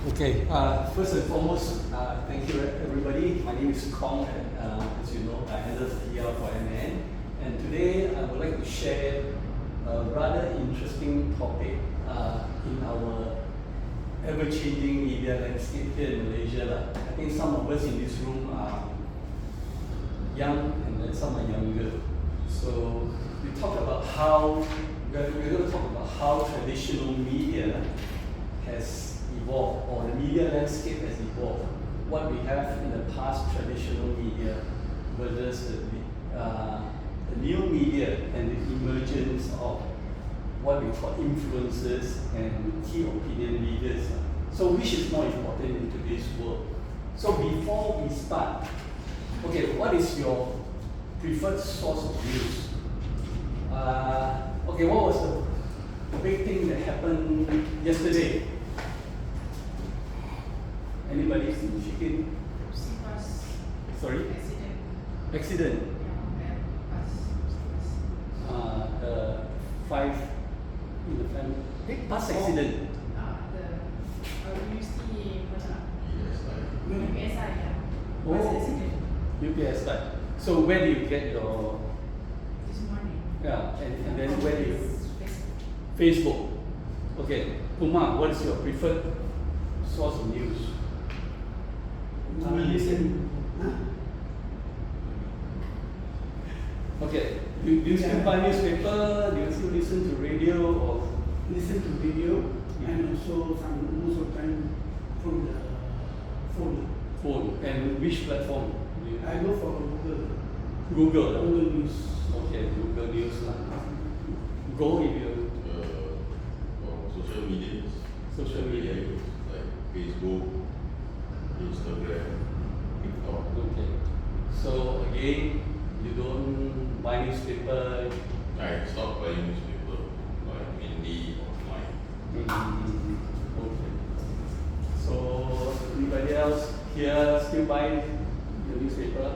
Okay, first and foremost, thank you everybody. My name is Kong, and as you know, I handle the PR for MN. And today I would like to share a rather interesting topic in our ever-changing media landscape here in Malaysia. I think some of us in this room are young and then some are younger. So we talk about how, we're going to talk about how traditional media has evolved, or the media landscape has evolved. What we have in the past traditional media versus the new media and the emergence of what we call influencers and key opinion leaders. So which is more important in today's world? So before we start, okay, what is your preferred source of news? Okay, what was the big thing that happened yesterday? Anybody chicken? Sorry? Accident. The 5 in the family. Bus accident. UPS side. So where do you get your? This morning. Yeah, and then where do you? Facebook. Okay, Kumar, what is your preferred source of news? Listen. Okay, do you still buy newspaper? Do you still listen to radio or? Listen to radio and also most of the time from the phone. Phone. And which platform? I go for Google. Google. Google News. Okay, Google News. Go if you. Social media. Social media. Like Facebook, Instagram, TikTok. Okay. So again, you don't buy newspaper. I stopped buying newspaper, like mainly online. Okay. So anybody else here still buy the newspaper?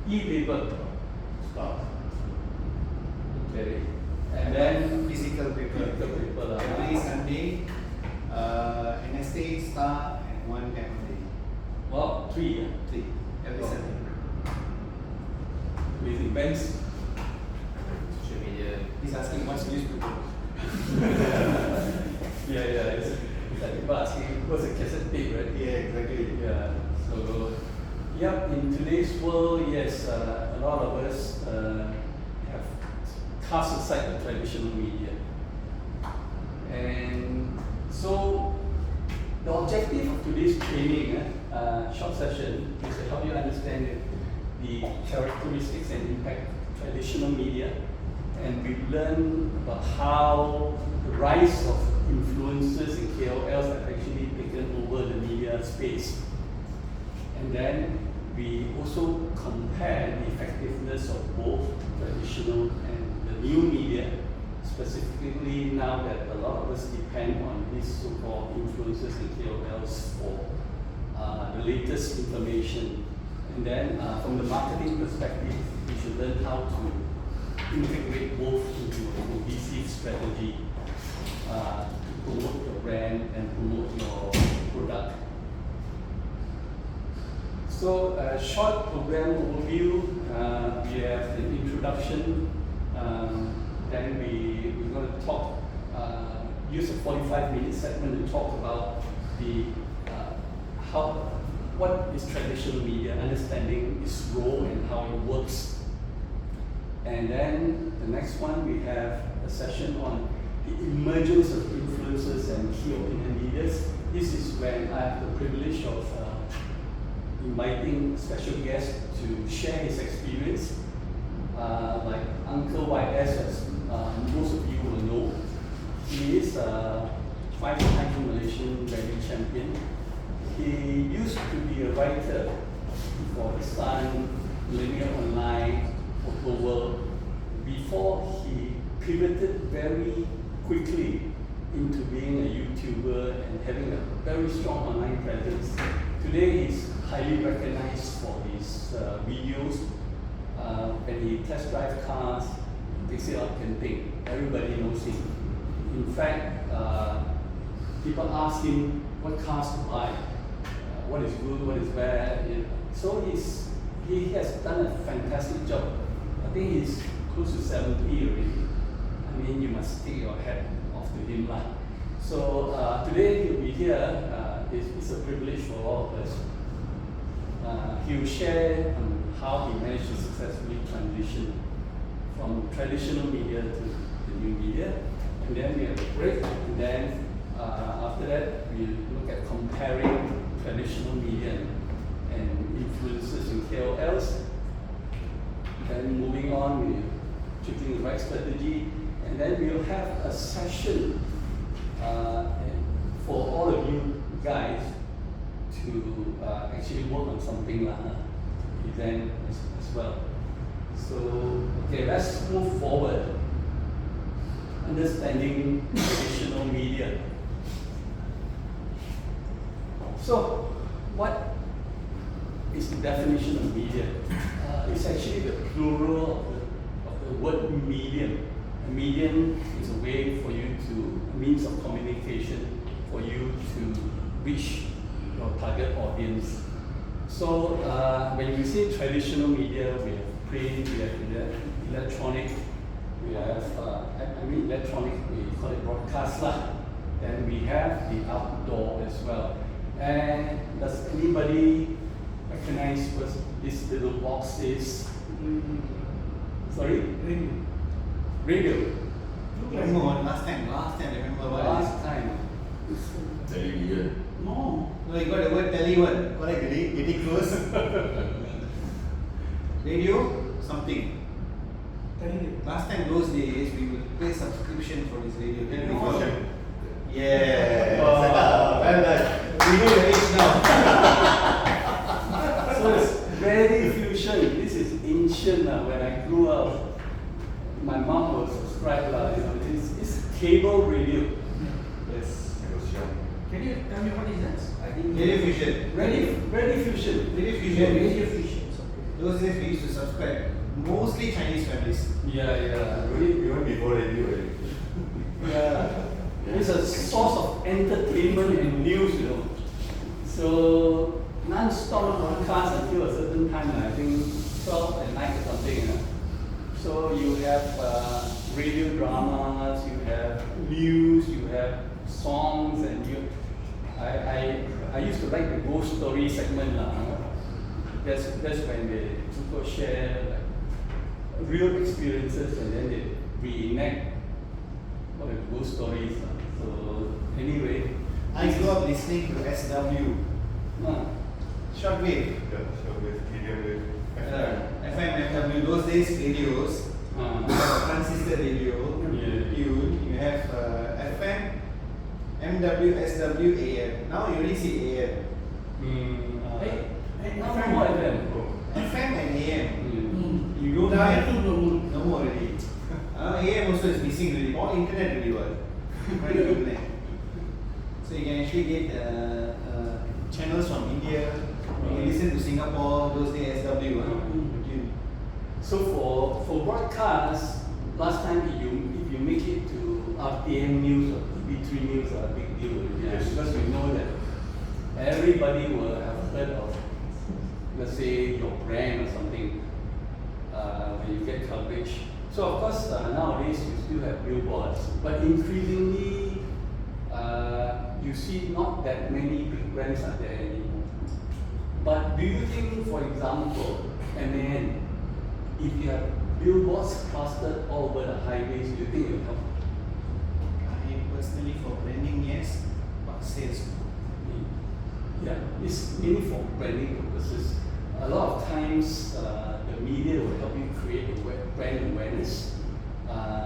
E-paper. Start. Okay. And then Physical paper. physical paper lah. Every Sunday, NSA, Star, and one family. Wow, 3. 3. Every Oh. Sunday. Amazing. Banks. Social media. He's asking what's newspaper. Yeah. It's like people asking what's a cassette tape, right? Yeah, exactly. Yeah. So, yeah, in today's world, yes, a lot of us have cast aside the traditional media. And so, the objective of today's training, short session, is to help you understand the characteristics and impact of traditional media. And we learn about how the rise of influencers and KOLs have actually taken over the media space. And then we also compare the effectiveness of both traditional and the new media, specifically now that a lot of us depend on these so-called influencers and KOLs for the latest information. And then from the marketing perspective, we should learn how to integrate both into a cohesive strategy to promote your brand and promote your product. So a short program overview, we have the introduction, then we're going to talk, use a 45-minute segment to talk about the what is traditional media, understanding its role and how it works. And then the next one, we have a session on the emergence of influencers and key opinion leaders. This is when I have the privilege of inviting a special guest to share his experience. Like Uncle YS, as most of you will know, he is a 5-time Malaysian rally champion. He used to be a writer for The Sun, Millennial Online, Photo World, before he pivoted very quickly into being a YouTuber and having a very strong online presence. Today he's highly recognized for his videos. When he test drive cars, he takes it out camping. Everybody knows him. In fact, people ask him what cars to buy, what is good, what is bad. You know. So he has done a fantastic job. I think he's close to 70 already. I mean, you must take your hat off to him lah. So today he'll be here. It's a privilege for all of us. He'll share how he managed to successfully transition from traditional media to the new media. And then we have a break, and then after that we look at comparing traditional media and influencers and KOLs. Then moving on, we're choosing the right strategy, and then we'll have a session for all of you guys to actually work on something event as well. So, okay, let's move forward. Understanding traditional media. So, what is the definition of media? It's actually the plural of the word medium. A medium is a way for you a means of communication for you to reach your target audience. So when you say traditional media, we have print, we have electronic, we have, electronic, we call it broadcast lah. Then we have the outdoor as well. And does anybody recognize what this little box is? Sorry? Radio. Remember last time, remember what? Last time. Television. No. No, you got the word tele one. Correct, getting close. Radio, something. Last time, those days, we would pay subscription for this radio. Television. Yeah. Well done. We know your age now. So it's very fusion. This is ancient. When I grew up, my mom was subscribed. It's cable radio. Yes. Can you tell me what is that? I didn't Radio fusion. Radio fusion. Radio fusion. Radio fusion. Those days we used to subscribe. Mostly Chinese families. Yeah. Even before radio. Yeah. It's a source of entertainment and news, So non-stop broadcast until a certain time, I think 12 at night or something. So you have radio dramas, you have news, you have songs, and I used to like the ghost story segment. That's when people share real experiences, and then they reenact what are the ghost stories. So anyway, I grew up listening to SW. Shortwave. FM, FW, those days radios. You have a transistor radio. Yeah. You have FM, MW, SW, AM. Now you only see AM. no more FM. FM and AM. You don't Now have I don't know. no more already. AM also is missing already. All internet already was. Internet. So you can actually get channels from India. You can listen to Singapore. Those days SW. So for broadcast, last time if you make it to RTM News or TV3 News are a big deal already. Yes. Because we know that everybody will have heard of, let's say, your brand or something when you get coverage. So of course nowadays you still have billboards, but increasingly you see not that many big brands are there anymore. But do you think, for example, MAN, if you have billboards clustered all over the highways, do you think it will help? I personally, for branding, yes, but sales. Yeah, it's mainly for branding purposes. A lot of times, the media will help you create a brand awareness,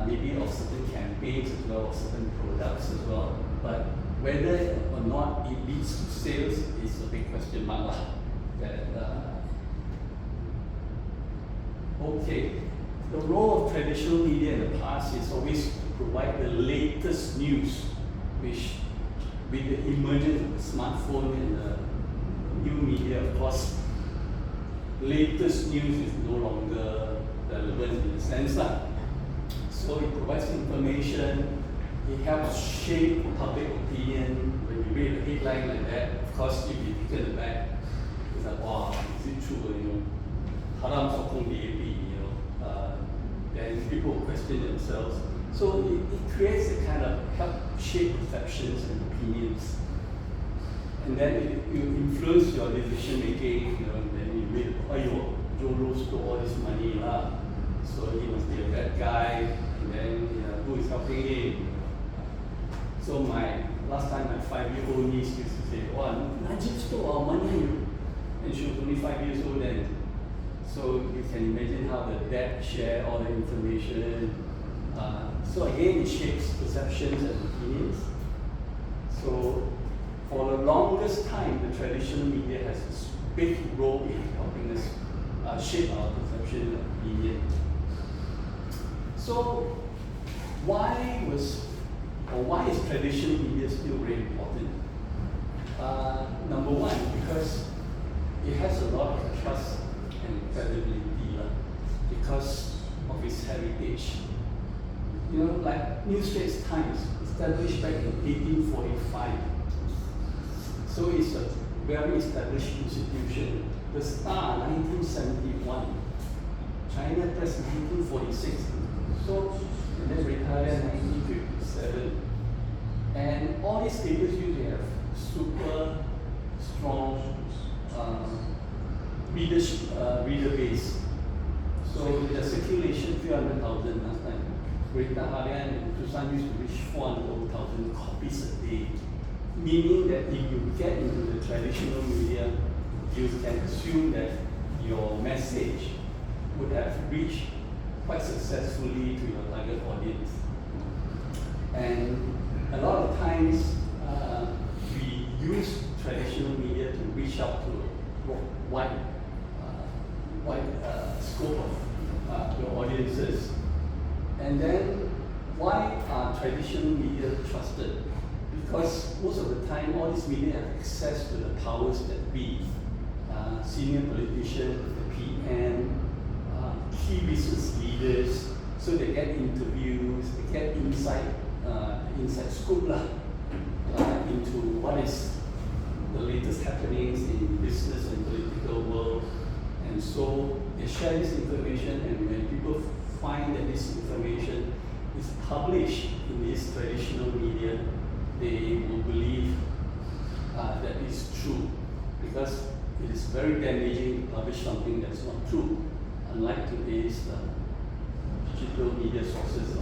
maybe of certain campaigns as well, or certain products as well. But whether or not it leads to sales is a big question mark. Okay, the role of traditional media in the past is always to provide the latest news, which with the emergence of the smartphone and the new media, of course, latest news is no longer relevant in a sense. So it provides information, it helps shape public opinion, that, of course, if you taken aback, it's like, wow, is it true? You know, haram sokong DAP, you know, then people question themselves. So it creates a kind of help shape perceptions and opinions. And then it influence your decision making, you know, and then you read, oh, Joe Rowe stole all this money, so he must be a bad guy, and then who is helping him? So last time my 5-year-old niece used to say, oh, Najib stole our money, and she was only 5 years old then. So you can imagine how the dad share all the information. So again, it shapes perceptions and opinions. So for the longest time, the traditional media has this big role in helping us shape our perception and opinion. So why is traditional media still very important? Number one, because it has a lot of trust and credibility because of its heritage. You know, like New Straits Times, established back in 1845. So it's a very established institution. The Star, 1971. China Press, 1946. So, and then retired 1957. And all these papers usually have super strong reader base. So the circulation 300,000 last time. Berita Harian and Tucson used to reach 400,000 copies a day. Meaning that if you get into the traditional media, you can assume that your message would have reached quite successfully to your target audience. And a lot of times, we use traditional media to reach out to a wide scope of your audiences. And then, why are traditional media trusted? Because most of the time, all these media have access to the powers that be. Senior politicians, the PM, key business leaders, so they get interviews, they get inside scoop into what is the latest happenings in business and political world. And so they share this information, and when people find that this information is published in this traditional media, they will believe that it's true, because it is very damaging to publish something that's not true, unlike today's digital media sources.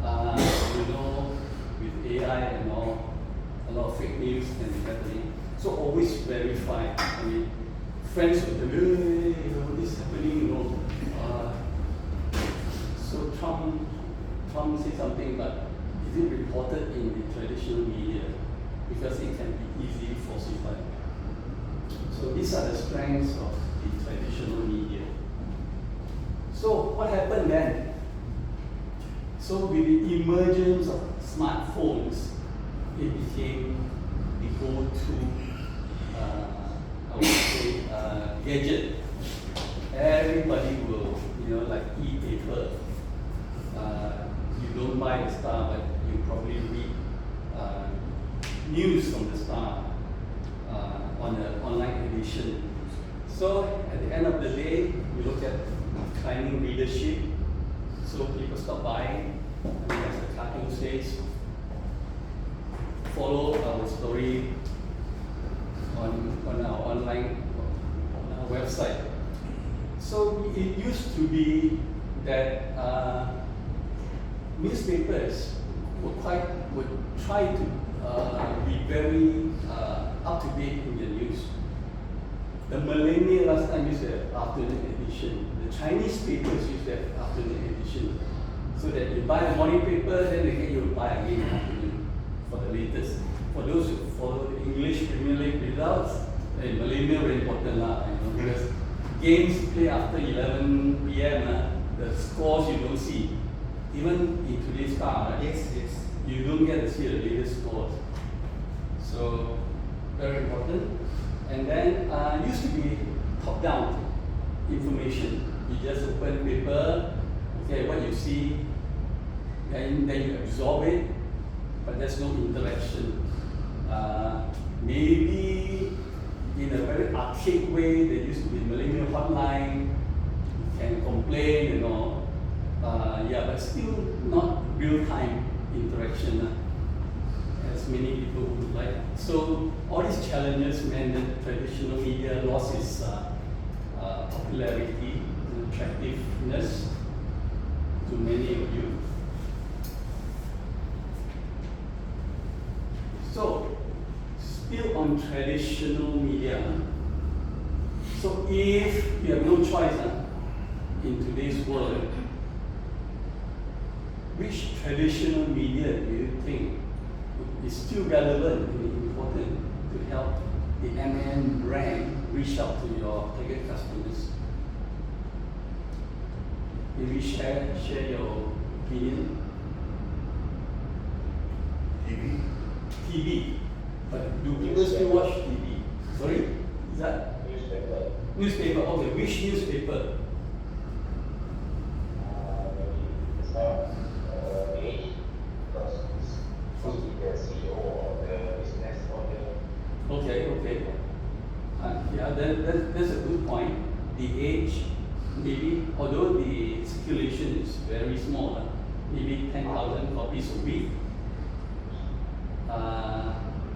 You know, with AI and all, a lot of fake news can be happening. So always verify. I mean, friends will tell you, hey, you know, this is happening, you know. So Trump said something, but is it reported in the traditional media? Because it can be easily falsified. So these are the strengths of the traditional media. So what happened then? So with the emergence of smartphones, it became the go-to, I would say, gadget. Everybody will, you know, like e-paper. You don't buy the Star, but you probably read news from the Star on the online edition. So at the end of the day, we look at declining readership. So people stop buying. I mean, as the cartoon says, follow our story on our online on our website. So it used to be that newspapers would try to be very up to date in the news. The millennial last time used to have afternoon edition. The Chinese papers used to have afternoon edition. So that you buy the morning paper, then they get you to buy again in the afternoon for the latest. For those who follow the English Premier League results, millennial very important because games play after 11 p.m. The scores you don't see. Even in today's car, Yes. you don't get to see the latest scores. So very important. And then it used to be top-down information. You just open paper, okay, what you see, then you absorb it, but there's no interaction. Maybe archaic way. There used to be millennial hotline. You can complain and all. Yeah, but still not real-time interaction as many people would like. So all these challenges meant that traditional media lost its popularity and attractiveness to many of you. So, still on traditional media. So if you have no choice in today's world, which traditional media do you think is still relevant and important to help the MAN brand reach out to your target customers? Maybe share your opinion. TV. But do people still watch TV? Sorry? Is that? Newspaper. Newspaper. Okay, which newspaper? Maybe it's not age, because it's mostly the CEO or the business owner. Okay. Yeah, that's a good point. The age, maybe, although the circulation is very small, maybe 10,000 copies a week.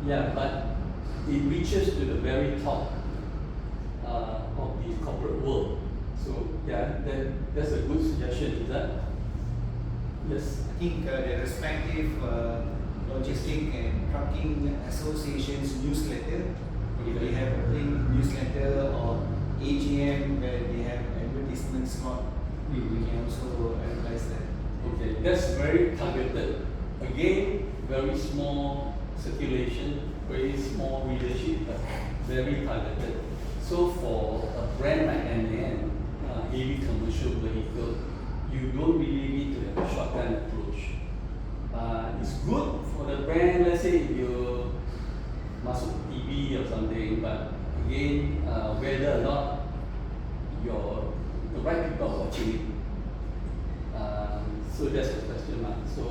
Yeah, but it reaches to the very top of the corporate world. So yeah, that's a good suggestion. Is that? Yes. I think the respective logistic and trucking associations newsletter, if they have a print newsletter or AGM where they have advertisement slot, we can also advertise that. Okay, that's very targeted. Again, very small circulation, very small readership, but very targeted. So for a brand like MAN, heavy commercial vehicle, you don't really need to have a shotgun approach. It's good for the brand, let's say if you masuk TV or something, but again, whether or not the right people are watching it. So that's the question mark. So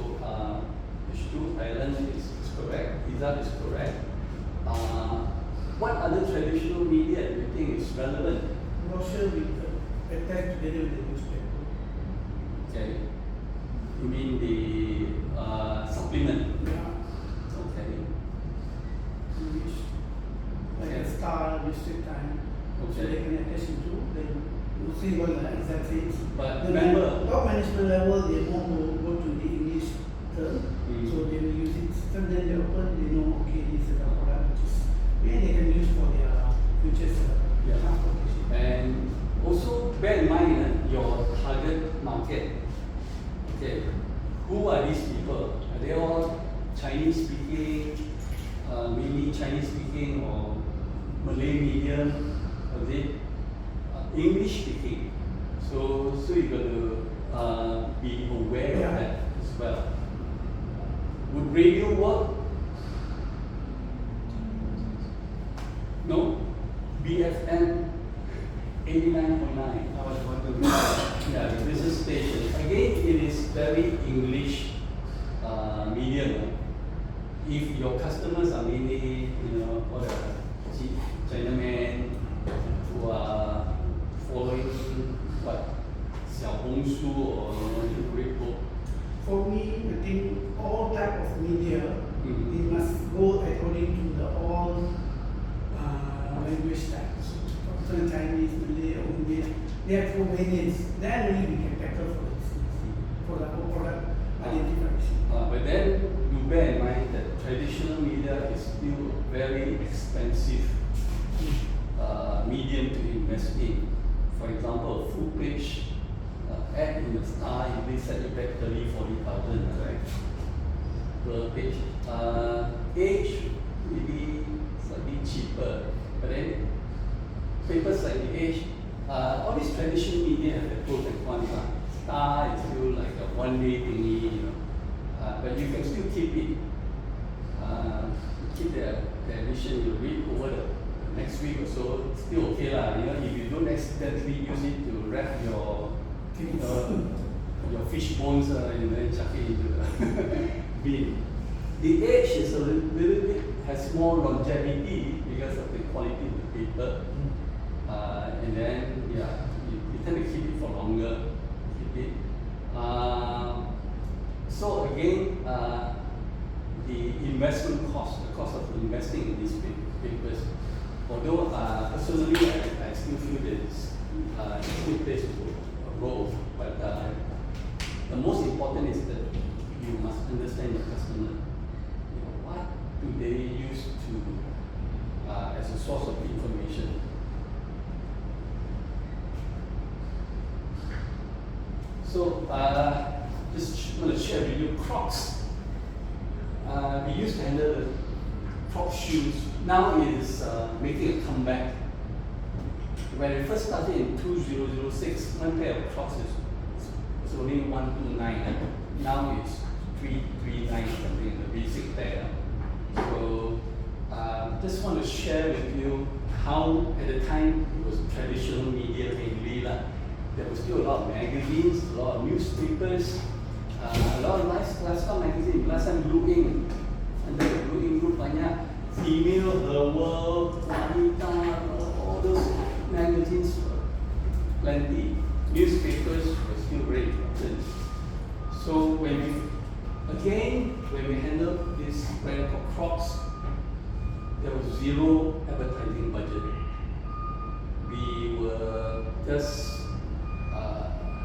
H2 Thailand is correct, Izzat is correct. What other traditional media do you think is relevant? Brochure with attached together with the newspaper. Okay. You mean the supplement? Yeah. Okay. Which, like a star, district time. So Okay. they can attach into, then you see what the exact things. But The remember- top management level, they want to go to the English term, Mm. so they will use it. So then they open, they know, okay, this is a product which is, yeah, they can use for their futures Yeah. transportation. And also bear in mind your target market. Okay, who are these people? Are they all Chinese speaking, mainly Chinese speaking, or Malay medium? Are they English speaking? So you got to be aware Yeah. of that as well. Would radio work? No? BFM 89.9. I was wondering. Yeah, the business station. Again, it is very English medium. If your customers are mainly, all the Chinamen who are following what, Xiaohongshu or Weibo. For me, I think all type of media, Mm. they must go according to the all language types. So Chinese, Malay, or Indian, they have four variants. Then only we can tackle for this, for the whole product identification. But then you bear in mind that traditional media is still a very expensive medium to invest in. For example, a full page ad in the Star, they set you back 30,000-40,000, right? Per page. Age, maybe slightly cheaper, but then papers like the Age, all these traditional media have their pros and cons. Star is still like a one-day thingy, but you can still keep it. Keep the edition, you read over the next week or so, still okay lah. If you don't accidentally use it to wrap your fish bones, then chuck it into the bin. The Age is a little bit has more longevity because of the quality of the paper. and then yeah, you tend to keep it for longer. Keep it. So again, the investment cost, the cost of investing in these papers, although personally I still feel that it still plays a role, but the most important is that you must understand your customer. You know, what do they use to as a source of information? So just want to share with you Crocs. We used to handle the Crocs shoes. Now it is making a comeback. When it first started in 2006, one pair of Crocs was only 129. Now it's 339 something, the basic pair. So just want to share with you how at the time it was traditional media mainly. There was still a lot of magazines, a lot of newspapers, a lot of lifestyle magazines. Last time Blue Ink, under the Blue Ink group banyak female, Her World, Wanita, all those magazines were plenty. Newspapers were still very important. So when we handled this brand called Crocs, there was zero advertising budget. We were just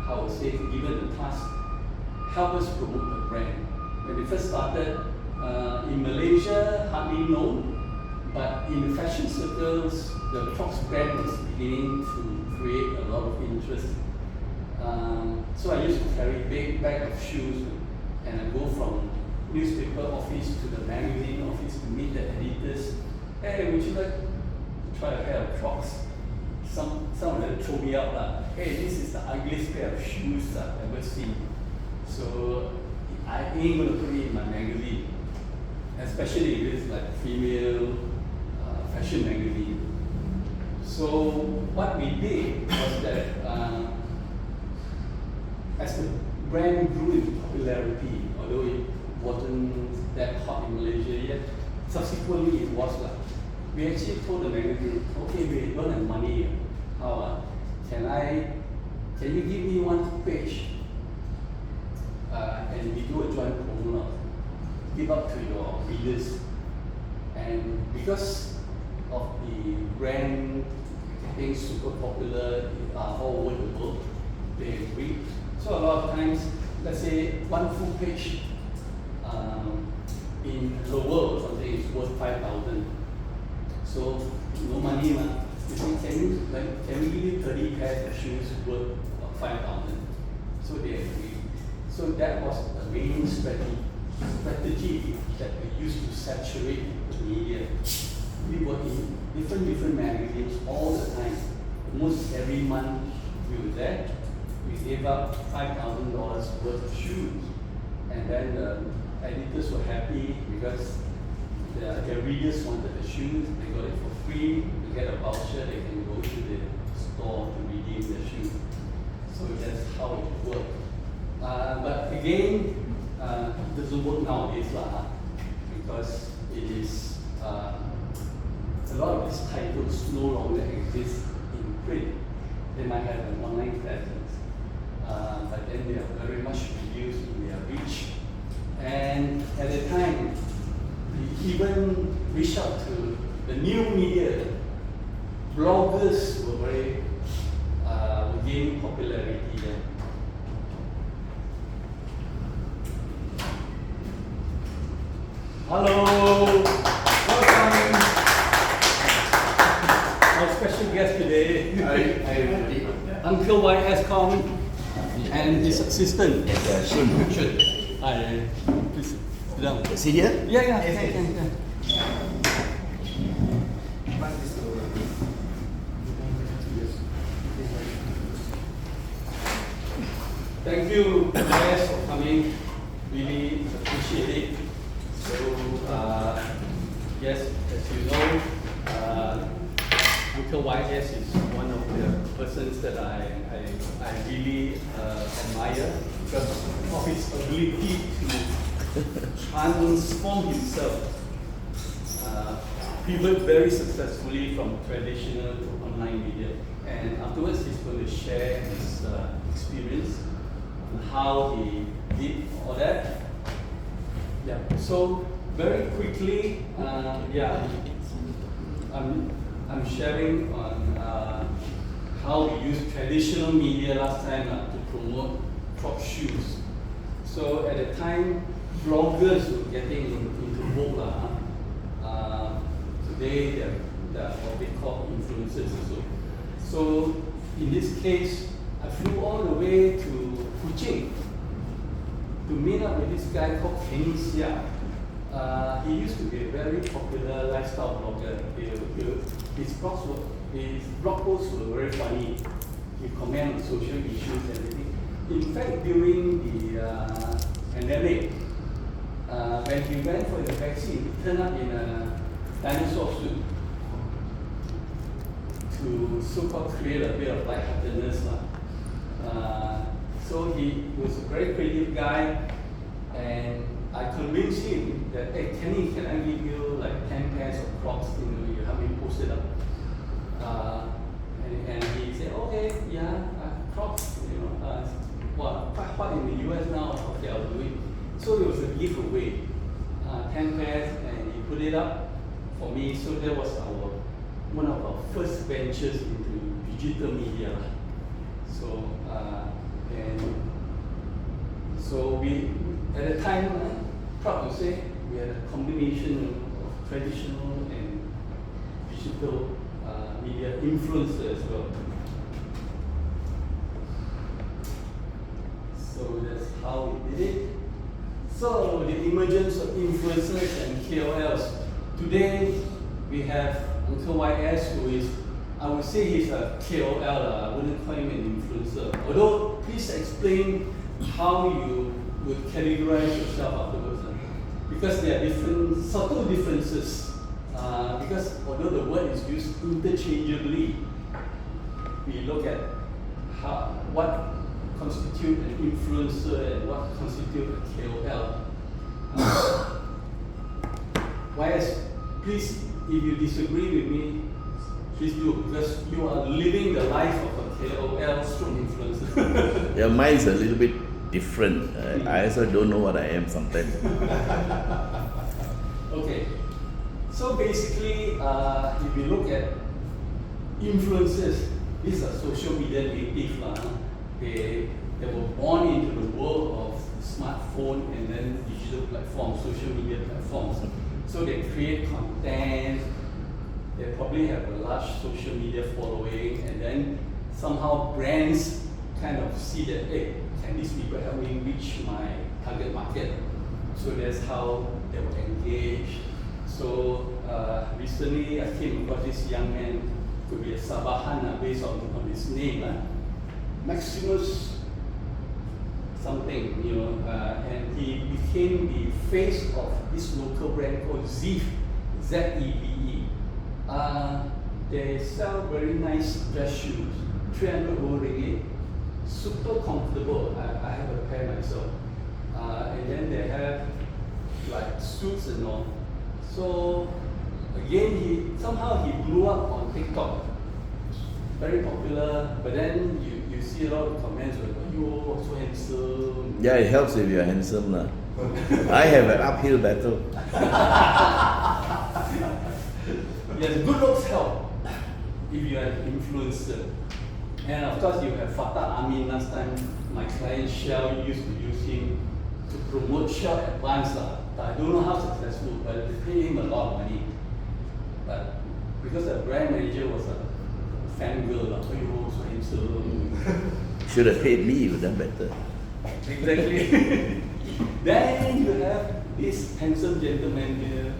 how to say, given the task, help us promote the brand. When we first started in Malaysia, hardly known, but in fashion circles, the Crocs brand was beginning to create a lot of interest. So I used to carry a big bag of shoes, and I go from newspaper office to the magazine office to meet the editors. Hey, would you like to try a pair of Crocs? Some of them throw me out hey, this is the ugliest pair of shoes I've ever seen. So I ain't gonna put it in my magazine, especially if it's like female fashion magazine. So what we did was that as the brand grew in popularity, although it wasn't that hot in Malaysia yet, subsequently it was we actually told the magazine, okay, we don't have money. How can you give me one page and we do a joint promo, give up to your readers. And because of the brand being super popular all over the world, they agreed. So a lot of times, let's say one full page in the world or something is worth 5,000. So no money, you say, can we give you 30 pairs of shoes worth 5,000? So they agreed. So that was the main strategy that we used to saturate the media. We were in different magazines all the time. Almost every month we were there. We gave up $5,000 worth of shoes. And then the editors were happy because their readers wanted the shoes, they got it for free, they get a voucher, they can go to the store to redeem the shoes. So that's how it worked. But again, it doesn't work nowadays because it is a lot of these titles no longer exist in print. They might have an online presence, but then they are very much reduced in their reach. And at the time, we even reached out to the new media. Bloggers were gaining popularity there. Hello, welcome. Our special guest today, Uncle Y has come, and his assistant. Should. Hi, please sit down. Sit here? Yeah, can. Thank you guys for coming. Really appreciate it. So, yes, as you know, Uncle YS is one of the persons that I really admire because of his ability to transform himself. pivoted very successfully from traditional to online media. And afterwards, he's going to share his experience on how he did all that. Yeah. So very quickly, I'm sharing on how we used traditional media last time to promote crop shoes. So at the time, bloggers were getting into vogue. Today, they're what they call influencers also. So in this case, I flew all the way to Kuching to meet up with this guy called Kenny Xia. He used to be a very popular lifestyle blogger. His blog posts were very funny. He comment on social issues and everything. In fact, during the pandemic, when he went for the vaccine, he turned up in a dinosaur suit to so-called create a bit of lightheartedness. So he was a very creative guy, and I convinced him that, hey, Kenny, can I give you like 10 pairs of Crocs? You help me post it up. And he said, okay, yeah, Crocs, quite hot in the US now. Okay, I'll do it. So it was a giveaway, 10 pairs, and he put it up for me. So that was one of our first ventures into digital media. So we, at the time, proud to say, we had a combination of traditional and digital media influencer as well. So that's how we did it. So the emergence of influencers and KOLs. Today we have Uncle YS, who is, I would say he's a KOL, I wouldn't call him an influencer. Although, please explain how you would categorize yourself afterwards. Because there are different, subtle differences. Because although the word is used interchangeably, we look at what constitutes an influencer and what constitutes a KOL. YS, please, if you disagree with me, please do, because you are living the life of a KOL stroke influencer. Yeah, mine is a little bit different. I also don't know what I am sometimes. Okay, so basically, if you look at influencers, these are social media native. They were born into the world of smartphone and then digital platforms, social media platforms. So they create content, they probably have a large social media following, and then somehow brands kind of see that, hey, can these people help me reach my target market? So that's how they were engaged. So recently I came across this young man, could be a Sabahan based on his name, Maximus something, and he became the face of this local brand called Zeve, Z-E-V-E. They sell very nice dress shoes, 300 ringgit, super comfortable. I have a pair myself. And then they have like suits and all. So again, he blew up on TikTok. Very popular, but then you see a lot of comments like, oh, so handsome. Yeah, it helps if you're handsome. I have an uphill battle. Yes, good looks help if you are an influencer. And of course, you have Fatah Amin. Last time, my client Shell used to use him to promote Shell Advance. I don't know how successful, but they pay him a lot of money. But because the brand manager was a fangirl, oh, so handsome. Should have paid me, you would have done better. Exactly. Then you have this handsome gentleman here.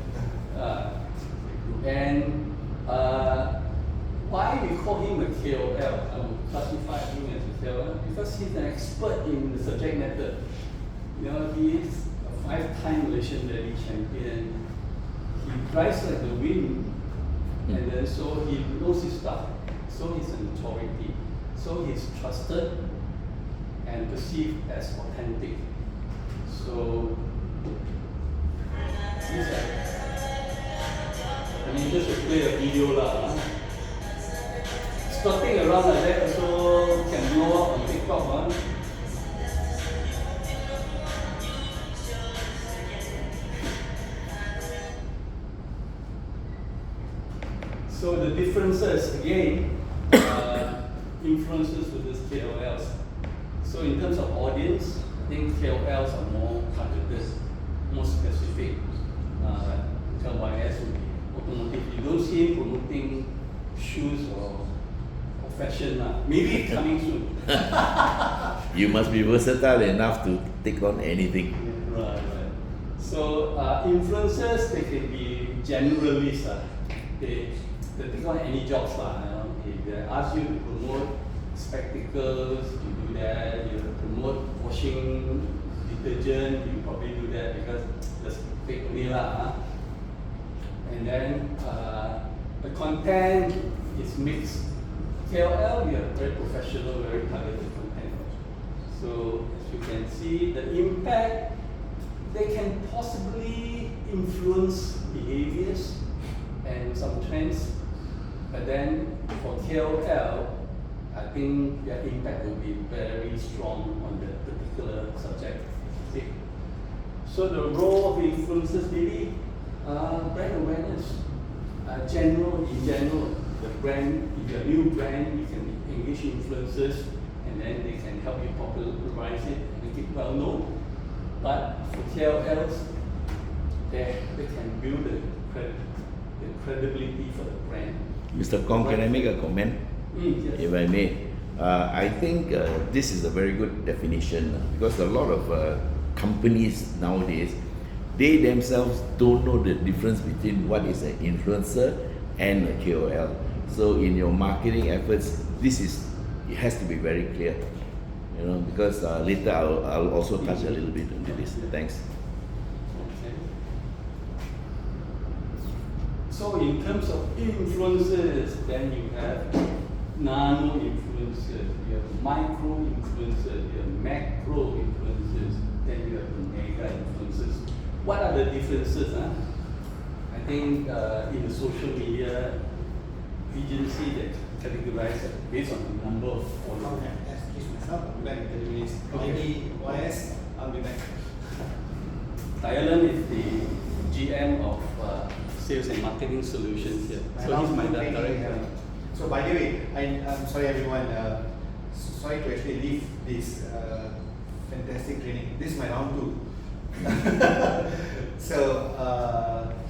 And why we call him a KOL? I would classify him as a KOL because he's an expert in the subject matter. He is a 5-time Malaysian rally champion. He drives like the wind, and then so he knows his stuff. So he's an authority. So he's trusted and perceived as authentic. So these are just to play a video lah. Strutting around like that also can blow up on TikTok. So the differences again, influences with these KOLs. So in terms of audience, I think KOLs are more targeted, more specific. KYS would be automotive. You don't see him promoting shoes or fashion. Maybe coming soon. You must be versatile enough to take on anything. Right. So influencers, they can be generalists. They take on any jobs. If they ask you to promote spectacles, you do that. You promote washing detergent, you probably do that because that's fake only . And then the content is mixed. KOL, we are very professional, very targeted content. So as you can see, the impact, they can possibly influence behaviors and some trends. But then for KOL, I think their impact will be very strong on the particular subject. Okay. So the role of influencers, maybe brand awareness. In general, the brand, if you're a new brand, you can engage influencers and then they can help you popularize it and make it well known. But for KOLs, they can build the credibility for the brand. Mr. Kong, can I make a comment? Yes. If I may. I think this is a very good definition because a lot of companies nowadays, they themselves don't know the difference between what is an influencer and a KOL. So in your marketing efforts, it has to be very clear, because later I'll also touch a little bit into this. Thanks. Okay. So in terms of influencers, then you have nano influencers, you have micro influencers, you have macro influencers, then you have the mega influencers. What are the differences? I think in the social media agency that categorize it based on the number of followers. Excuse myself, I'll be back in 30 minutes. YS, I'll be back. Thailand is the GM of Sales and Marketing Solutions here. So he's my director. So by the way, I'm sorry everyone, sorry to actually leave this fantastic training. This is my round 2. So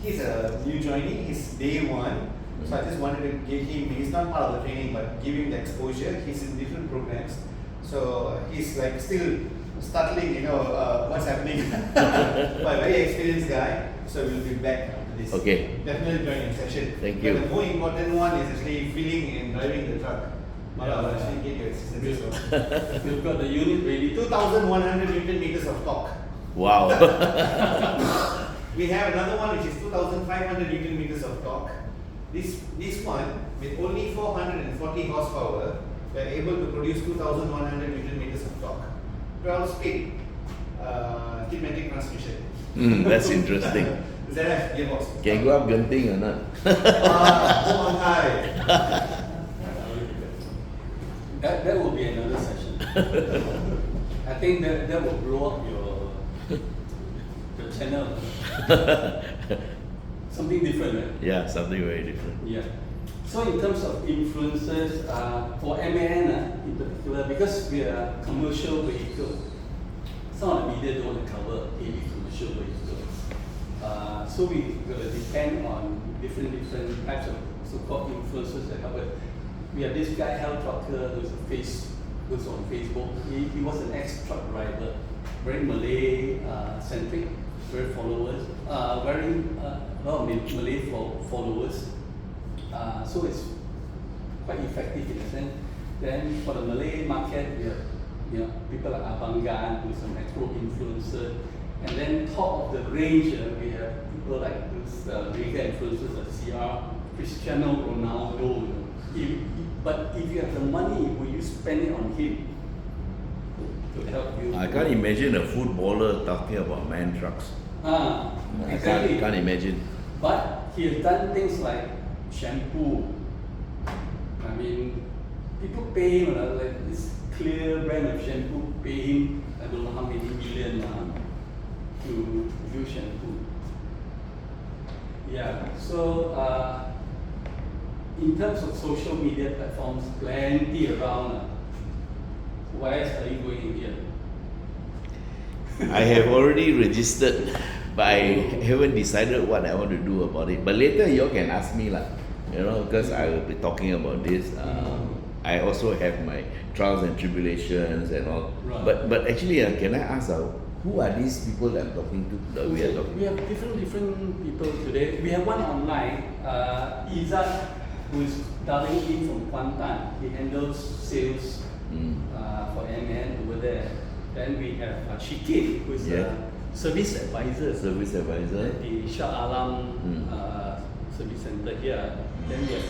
he's a new joinee, he's day 1. So I just wanted to give him, he's not part of the training, but give him the exposure. He's in different programs. So he's like still startling, what's happening. But very experienced guy. So we'll be back after this. Okay. Definitely join your session. Thank you. But the more important one is actually filling and driving the truck. Mala will actually get your assistance. So. We've got the unit ready. 2,100 Newton meters of torque. Wow. We have another one which is 2,500 Newton meters of torque. This one, with only 440 horsepower, we are able to produce 2,100 Newton meters of torque. 12 speed, kinematic transmission. That's interesting. ZF gearbox. Can go up Genting or not? Go on high. That will be another session. I think that will blow up your channel. Something different, right? Yeah, something very different. Yeah. So in terms of influencers, for MAN in particular, because we are a commercial vehicle, some of the media don't want to cover heavy commercial vehicles. So we depend on different types of so-called influencers that help us. We have this guy, Hell Trucker, who's on Facebook. He was an ex-truck driver, very Malay centric, very followers, very a lot of Malay followers. So it's quite effective in a sense. Then for the Malay market, we have people like Abangan, who's a macro influencer. And then top of the range, we have people like those mega influencers like CR, Cristiano Ronaldo. But if you have the money, will you spend it on him to help you? I can't imagine a footballer talking about MAN trucks. Exactly. I can't imagine. But he has done things like shampoo. I mean, people pay him, like this clear brand of shampoo, pay him, I don't know how many million to do shampoo. Yeah, so in terms of social media platforms, plenty around. Where else are you going here? I have already registered, but I haven't decided what I want to do about it. But later you all can ask me lah, because I will be talking about this. I also have my trials and tribulations and all. Right. But actually, can I ask, who are these people that I'm talking to? That we are talking. We have different people today. We have one online, Izzat, who is dialing in from Kuantan. He handles sales for MN over there. Then we have Shikit, who is a service advisor. Service advisor. At the Shah Alam Service Center here. Then we have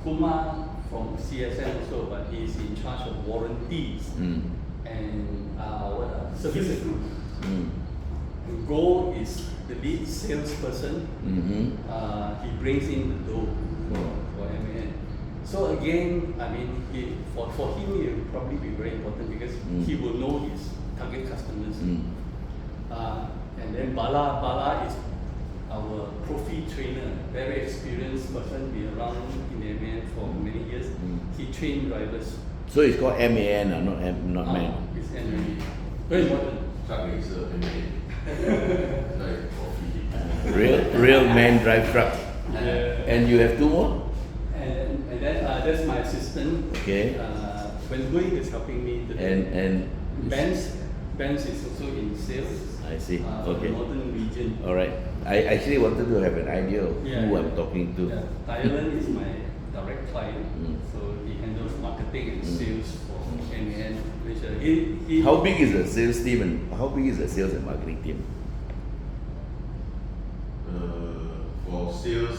Kumar from CSM also, but he is in charge of warranties and services. And Go is the lead salesperson. He brings in the dough for MAN. So again, I mean, for him, it will probably be very important because he will know his target customers. And then Bala is our profi trainer, very experienced person, been around in MAN for many years. He trained drivers. So it's called MAN, not MAN. It's MAN. Very important. Real man drive truck. And you have two more? And then that's my assistant. Okay. When Gui is helping me today. And Benz is also in sales. I see. For the Okay. northern region. All right. I actually wanted to have an idea of who I'm talking to. Yeah. Thailand is my direct client, so he handles marketing and sales for MAN Malaysia. How big is the sales team and how big is the sales and marketing team? For sales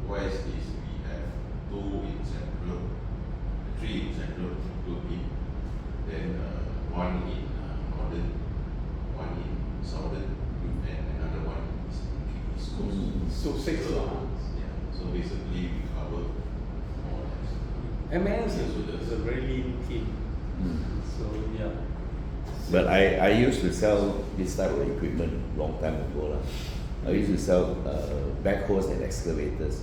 wise is we have 2 in Central, 3 in Central, 2 team, then 1 in Northern, 1 in Southern, and another 1 is in East Coast. So 6. Yeah, so basically we cover more or less. MAN is a very lean team. So yeah. But I used to sell this type of equipment long time ago. I used to sell backhoes and excavators.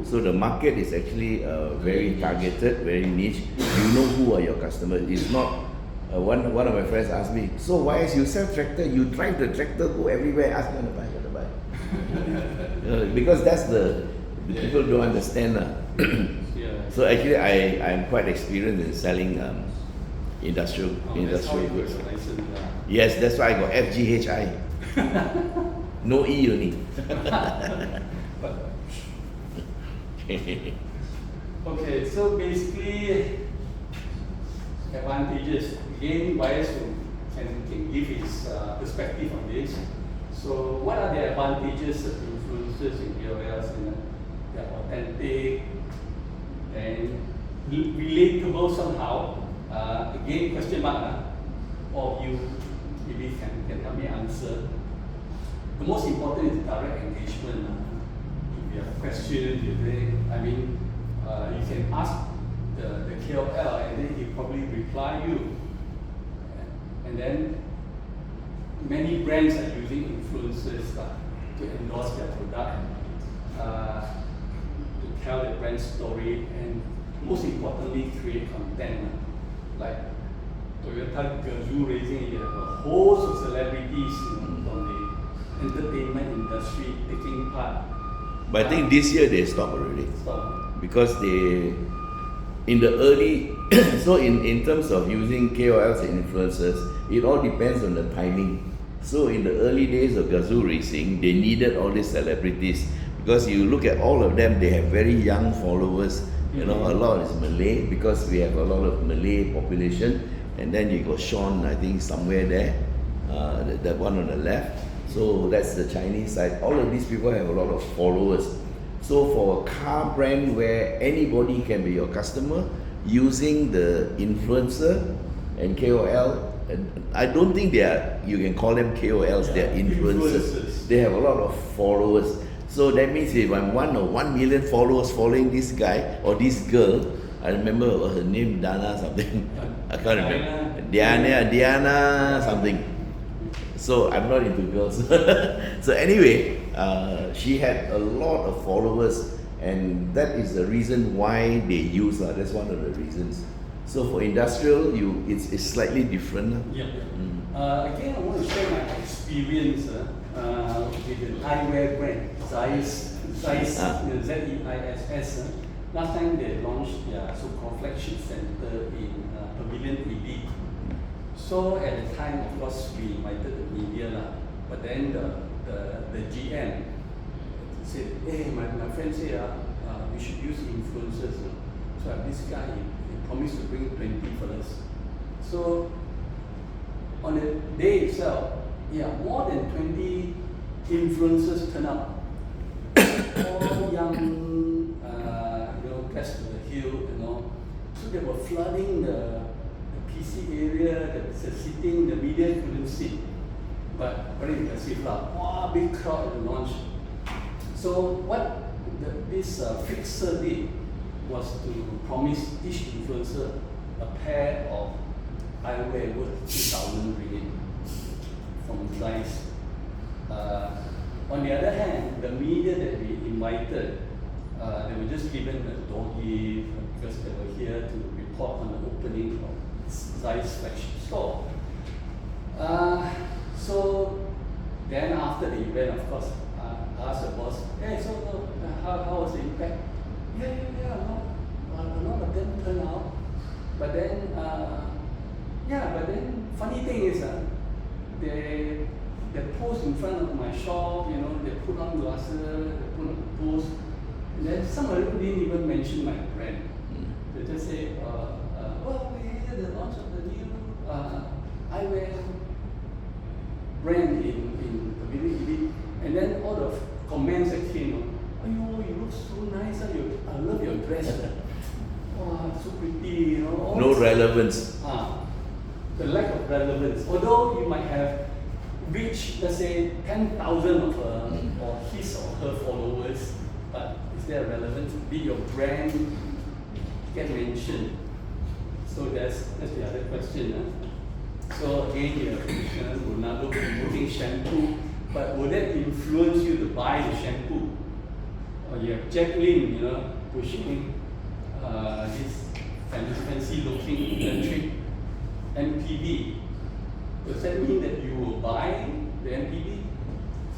So the market is actually very targeted, very niche. You know who are your customers. It's not, one of my friends asked me, so why as you sell tractor, you drive the tractor, go everywhere, ask me to buy. Because that's the people don't understand. So actually I'm quite experienced in selling industrial goods. Yes, that's why I got FGHI. No E only. Okay, so basically advantages. Again, buyers can give his perspective on this. So what are the advantages of influencers in KOLs? They're authentic and relatable somehow. Again, question mark. Or you maybe can help me answer. The most important is direct engagement. If you have a question, you can ask the KOL and then he probably reply you. And then many brands are using influencers to endorse their product, to tell the brand story, and most importantly, create content. Like Toyota Gazoo Racing, you have a host of celebrities from the entertainment industry taking part. But I think this year they stopped already. Because in the early, so in terms of using KOLs and influencers, it all depends on the timing. So in the early days of Gazoo Racing, they needed all these celebrities because you look at all of them, they have very young followers. A lot is Malay because we have a lot of Malay population. And then you got Sean, I think somewhere there, that one on the left. So that's the Chinese side. All of these people have a lot of followers. So for a car brand where anybody can be your customer, using the influencer and KOL I don't think you can call them KOLs, Yeah, they are influencers. influencers. They have a lot of followers. So that means if I'm 1 or 1 million followers following this guy or this girl, I remember her name Dana something. I can't remember. Diana something. So I'm not into girls. So anyway, she had a lot of followers, and that is the reason why they use her. That's one of the reasons. So for industrial, it's slightly different. Yeah. Again, I want to share my experience with an eyewear brand, Zeiss, Z-E-I-S-S. Last time they launched their so-called flagship center in Pavilion Elite. So at the time, of course, we invited the media, but then the GM said, hey, my friend said, we should use influencers. So I have this guy, he promised to bring 20 fellas. So on the day itself, more than 20 influencers turn up. All young, dressed to the hill, So they were flooding the PC area, the seating, the media couldn't sit. But very impressive wow, big crowd at the launch. So what this fixer did was to promise each influencer a pair of eyewear worth 2,000 ringgit from Zeiss. On the other hand, the media that we invited, they were just given a door gift because they were here to report on the opening of Zeiss flagship store. So then after the event, of course, I asked the boss, hey, so how was the impact? A lot of them turned out. But then, funny thing is, they post in front of my shop, they put on glasses, they put on post, and then some of them didn't even mention my brand. They just say, we had the launch of the new eyewear brand in Pavilion Elite, and then all the comments that came, you look so nice, I love your dress. So pretty, No relevance. The lack of relevance. Although you might have reached, let's say, 10,000 of or his or her followers, but is there relevance? Did your brand get mentioned? So that's the other question. So again, you have Ronaldo promoting shampoo, but will that influence you to buy the shampoo? Or you have Jacqueline, pushing this fancy looking electric MPV. Does that mean that you will buy the MPV?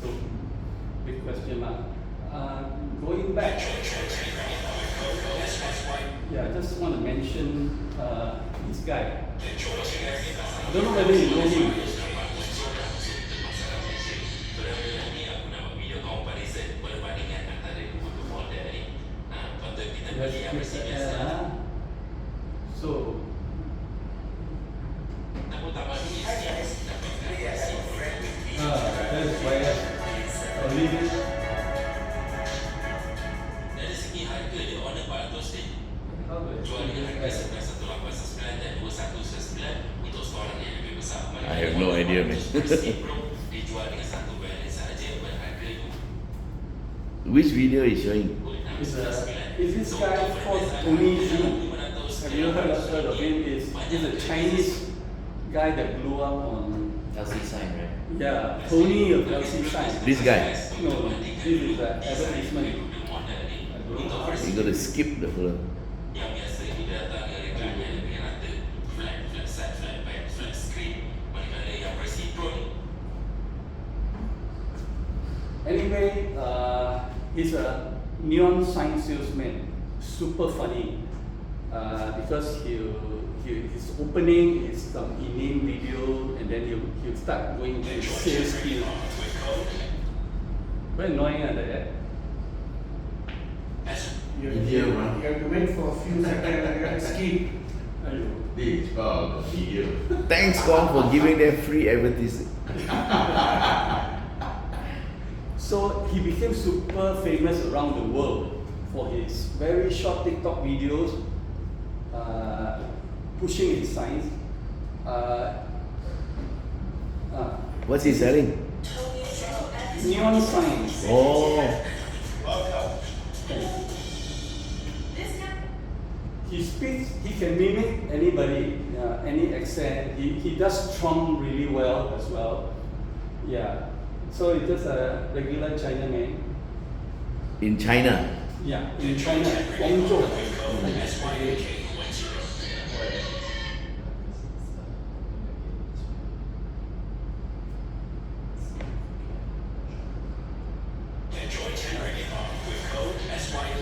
So, big question mark. Going back, I just want to mention this guy. I don't know whether you know him. So, that's why dari segi harga dia on about 100 jual dengan harga 1.18 dan 21.9 untuk storan yang lebih besar. I have no idea, man. Dijual dengan satu balance saja berharga itu. Which video is showing? is this guy called Tony Zhu? Have you heard of him? He's a Chinese guy that blew up on LC sign, right? Yeah, Tony of LC Sign. This guy. No, this is an advertisement. You gotta skip the film. Yang biasa didatang dari rekan yang lebih rata, flat side, flat back, flat screen, manakala yang Pro ni. Anyway, he's a neon sign salesman, super funny. Because his opening is some in-name video, and then he'll start going into sales skill. Very annoying, that. You Video, man. have to wait for a few seconds and skip. This is called video. Thanks, Kong, for giving them free advertising. So he became super famous around the world for his very short TikTok videos, pushing his signs. What's he selling? Neon signs. Oh, He speaks, he can mimic anybody, any accent. He does Trump really well as well. Yeah. So he's just a regular Chinaman. in China. Yeah, in China, Guangzhou.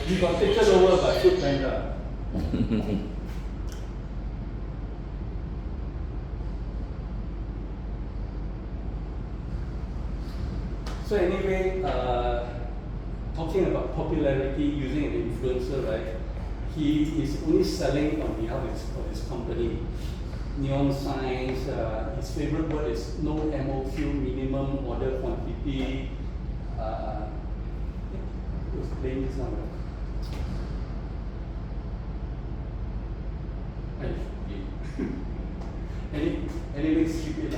He got taken over by Food Panda. So anyway, talking about popularity using an influencer, right? He is only selling on behalf of his company. Neon signs, his favorite word is no MOQ, minimum order quantity. He was playing this one, right? Anyway, skip it.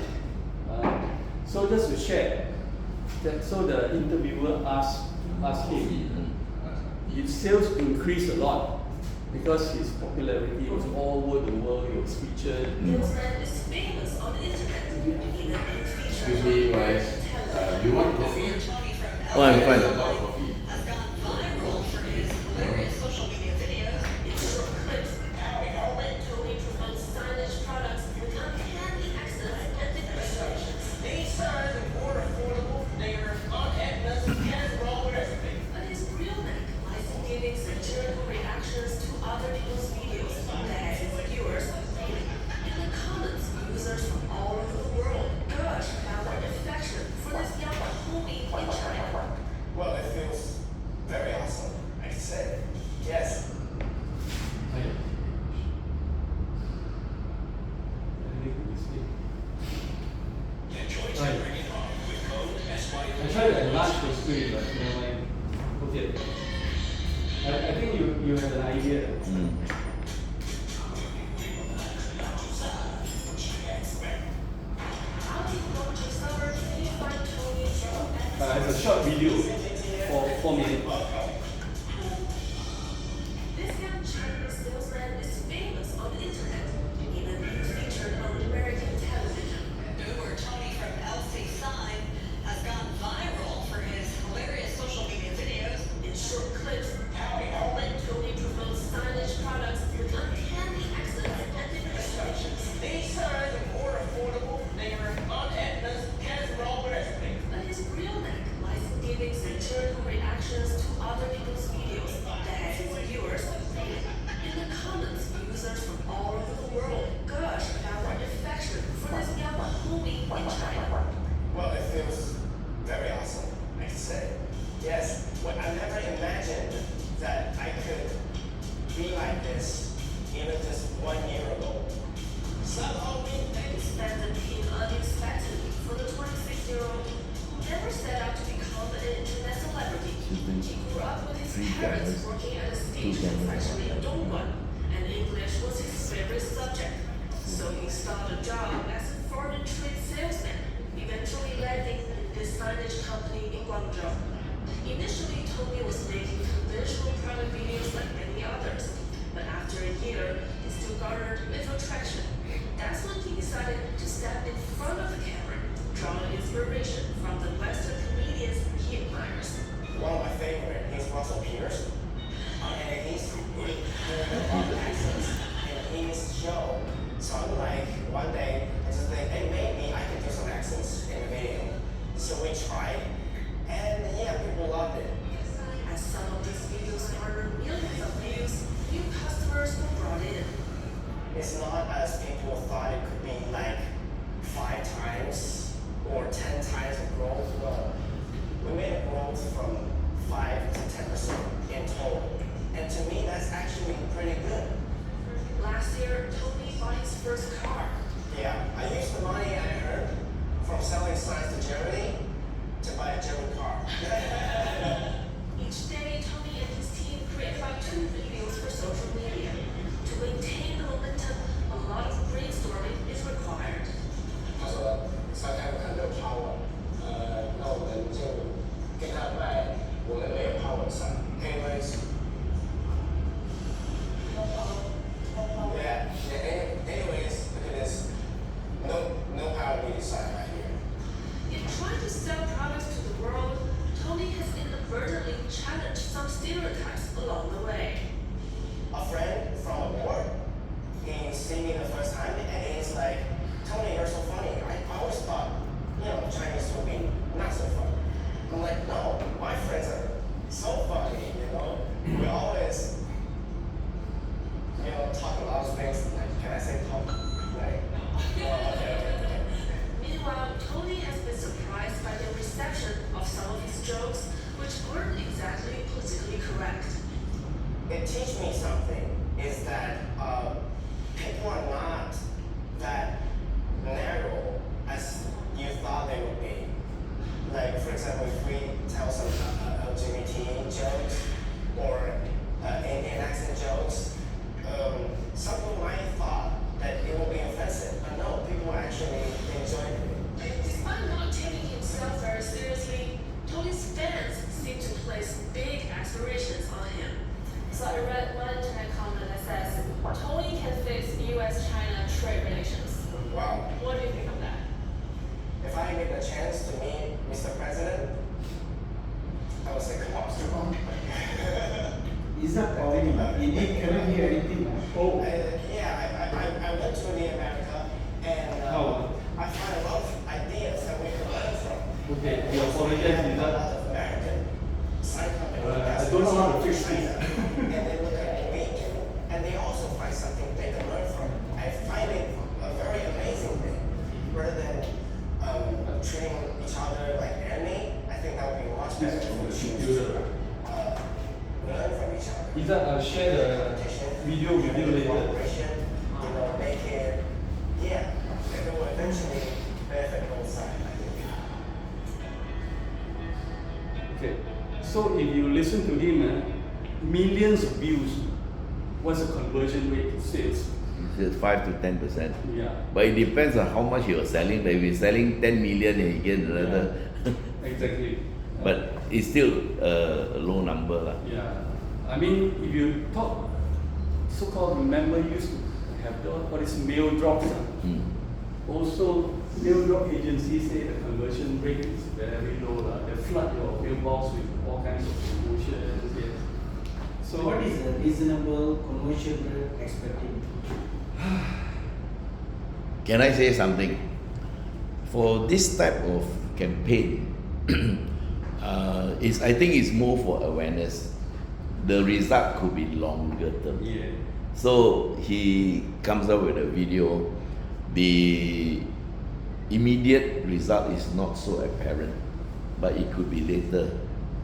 So just to share, so the interviewer asked him, his sales increased a lot because his popularity was all over the world. He was featured. Excuse me, guys. You want coffee? Oh, I'm fine. Coffee. Well, it feels very awesome, I can say. Yes. I tried to enlarge the screen, but never mind. Okay. I think you have an idea. It's a short video for 4 minutes. This young Chinese salesman is famous on the internet. Even he's featured on American television. Boomer Tony from LC Sign has gone viral for his hilarious social media videos. In short clips, Tony promotes signage products with uncanny accents and illustrations. These signs are more affordable, they are on Edna's casserole recipe. But his real neck lies in giving satirical reactions to other people's videos that his viewers hate. In the comments, users from all over the world gush about their affection for this young homie in China. Well, it feels very awesome, I can say. Yes, well, I never imagined that I could be like this even just 1 year ago. Somehow we Expected him unexpectedly for the 26-year-old who never set out to become an internet celebrity. He grew up with his parents working at a station factory in Dongguan, and English was his favorite subject. So he started a job as a foreign trade salesman, eventually landing in this signage company in Guangzhou. Initially, Tony was making conventional product videos like many others, but after a year, he still garnered little traction. That's when he decided to step in front of the camera, drawing inspiration from the Western comedians he admires. one of my favorite is Russell Peters. And he's really good on accents in his show. So I'm like, one day, I just think, hey, maybe I can do some accents in the video. So we tried, and yeah, people loved it. As some of these videos garnered millions of views, new customers were brought in. It's not as people thought it could be like 5 times or 10 times of growth. No. We made a growth from 5 to 10% in total. And to me, that's actually pretty good. Last year, Tony bought his first car. Yeah, I used the money I earned from selling signs to Germany to buy a German car. Each day, Tony and his team create about 2 videos for social media. To maintain the momentum, a lot of brainstorming is required. 他说三台我看 some of his jokes, which weren't exactly politically correct. It teaches me something, is that people are not that narrow as you thought they would be. Like, for example, if we tell some LGBT jokes or Indian accent jokes, some people might have thought that it would be offensive, but no, people actually enjoy it. Despite not taking himself very seriously, Tony's fans seem to place big aspirations on him. So I read one internet comment that says, Tony can fix US-China trade relations. Wow. What do you think of that? If I get the chance to meet Mr. President, I would say, come on. Is that all? You didn't cannot hear anything. Oh, I went to America and I find a lot of ideas that we can learn from. okay. You apologize, A Lisa. lot of American sign companies. I don't know how to fix this. And they look at what we do, and they also find something they can learn from. I find it a very amazing thing. Rather than treating each other like enemy, I think that would be much better if we choose to learn from each other. Lisa, I'll share the video with you later. Cooperation, make it, it will eventually benefit both sides, I think. Okay, so if you listen to him, millions of views, what's the conversion rate to sales? He says 5 to 10%. Yeah, But it depends on how much you are selling. Like if you're selling 10 million and you get another, exactly. but it's still a low number. Lah. Yeah, I mean, if you talk, so-called, remember, used to have what is mail drops. Mm. Also, mail drop agencies say the conversion rate is very low. They flood your mailbox with all kinds of promotions. Yes. So what is the reasonable conversion rate expecting? Can I say something? For this type of campaign, I think it's more for awareness. The result could be longer term. Yeah. So he comes up with a video. The immediate result is not so apparent, but it could be later.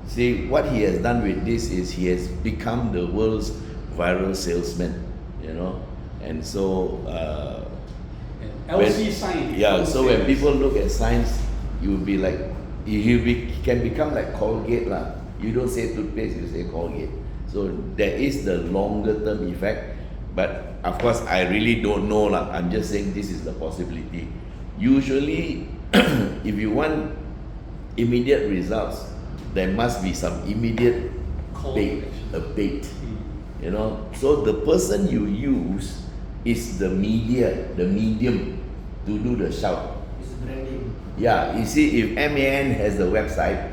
See, what he has done with this is he has become the world's viral salesman, you know. And so, LC sign. yeah. So when people look at signs, you will be like, he can become like Colgate lah. You don't say toothpaste, you say Colgate. So there is the longer term effect, but of course I really don't know lah. I'm just saying this is the possibility. Usually, if you want immediate results, there must be some immediate bait, a bait. You know, so the person you use is the media, the medium to do the shout. It's branding. Yeah, you see, if MAN has the website,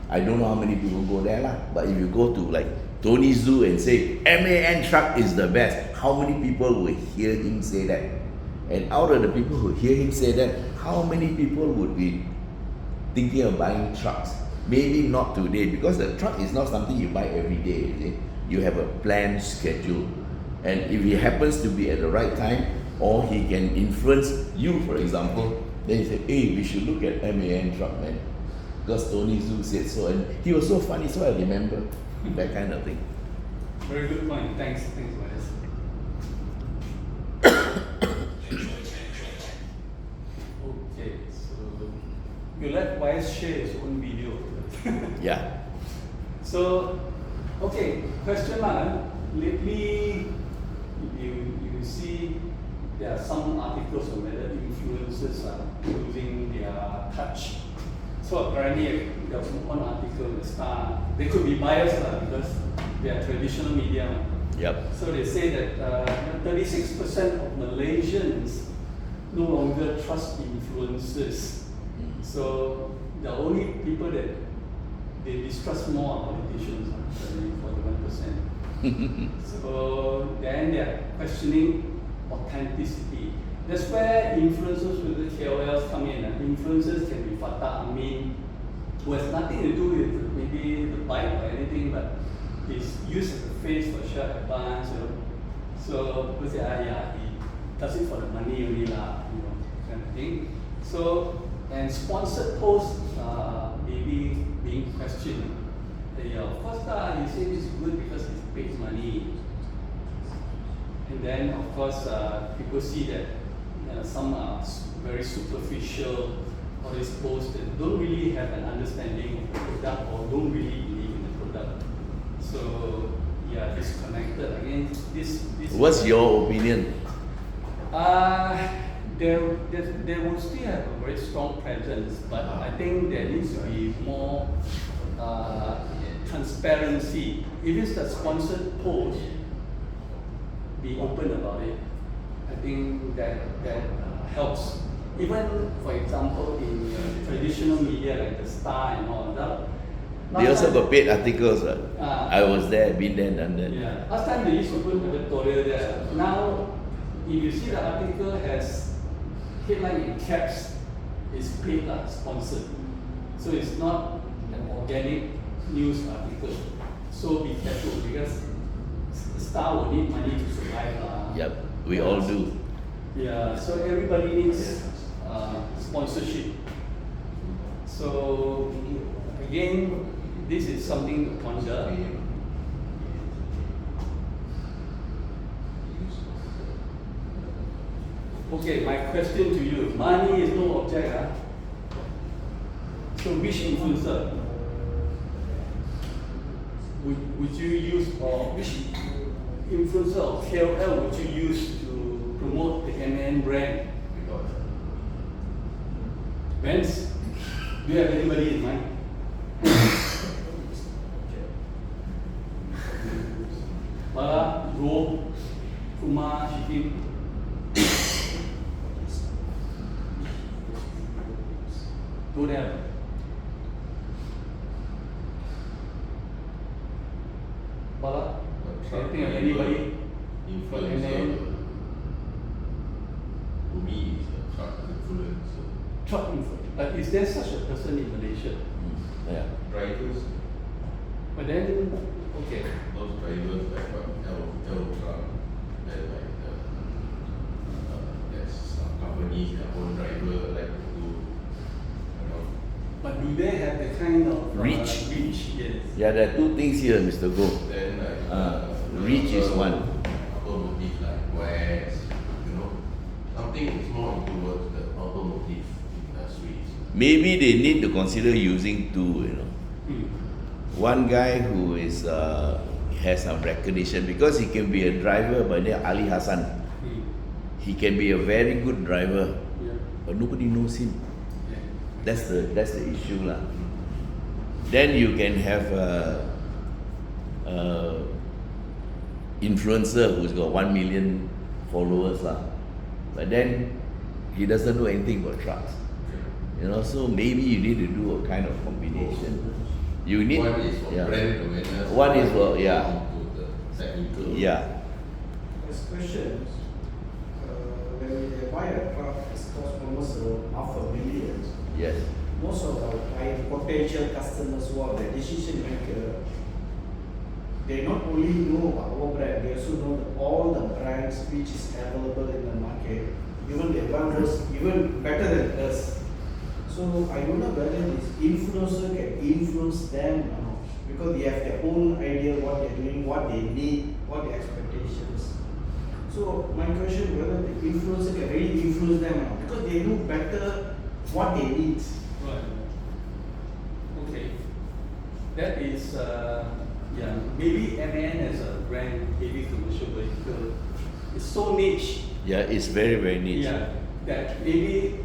I don't know how many people go there lah. But if you go to like Tony Zoo and say MAN truck is the best, how many people will hear him say that? And out of the people who hear him say that, how many people would be thinking of buying trucks? Maybe not today, because the truck is not something you buy every day. You see? You have a planned schedule, and if he happens to be at the right time, or he can influence you, for example, then you say, hey, we should look at MAN truck, man, because Tony Zhu said so, and he was so funny, so I remember that kind of thing. Very good point. Thanks, Wallace. Okay, so you let Wallace share his own video. Yeah. So, okay, question lah. Lately, you see there are some articles on whether influencers are using their touch. So apparently there was one article in the Star. They could be biased because they are traditional media. Yep. So they say that 36% of Malaysians no longer trust influencers. So the only people that they distrust more are politicians, 41%. So then they are questioning authenticity. That's where influencers with the KOLs come in. Influencers can be Fatah Amin, who has nothing to do with maybe the bike or anything, but is used as a face for share advance, you know. So people say, yeah, he does it for the money only lah, you know, kind of thing. So, and sponsored posts maybe being questioned. Yeah, of course, you say this is good because it pays money. And then, of course, people see that some are very superficial, or these posts that don't really have an understanding of the product or don't really believe in the product. So, yeah, disconnected again. This What's your opinion? There will still have a very strong presence, but I think there needs to be more transparency. If it's a sponsored post, be open about it. I think that helps. Even, for example, in traditional media like the Star and all that. They also time- got paid articles. I was there, been there, done that. Yeah. Last time they used to put editorial there. Now, if you see the article has headline in caps, it's paid sponsored. So it's not an organic news article. So be careful because Star will need money to survive. Yep, we all do. Yeah, so everybody needs sponsorship. So again, this is something to ponder. Okay, my question to you: money is no object. So which influencer would you use, or which influencer or KOL would you use to promote the MN brand? Vance, do you have anybody in mind? Bala, Ro, Kumar, Shikim. Don't have. Bala, can you think of anybody? Influencer. To me, is a truck influencer. Truck influencer. But is there such a person in Malaysia? Yeah. Drivers, But then, okay. those drivers like L truck, then like there's some companies that own driver like to do, But do they have the kind of Reach. reach? Yes. Yeah, there are two things here, Mr. Go. then like Reach is one. automotive like West, something is more towards the automotive industry. Maybe they need to consider using two, Hmm. One guy who is has some recognition because he can be a driver by name Ali Hassan. Hmm. He can be a very good driver, Yeah. but nobody knows him. Yeah. That's the issue lah. Then you can have a influencer who's got 1 million followers lah, but then he doesn't know anything about trucks. So maybe you need to do a kind of combination. You need One is for brand awareness. One is for to the technical. yeah. This question, when we buy a truck, it costs almost $500,000. Yes. Most of our potential customers who are the decision maker, they not only know about our brand, they also know all the brands which is available in the market. Even the ones even better than us. So I don't know whether this influencer can influence them or not, because they have their own idea what they're doing, what they need, what their expectations. So my question whether the influencer can really influence them or not, because they know better what they need. Right. Okay. That is, maybe MN as a brand, heavy commercial vehicle, is so niche. Yeah, it's very, very neat. Yeah, that maybe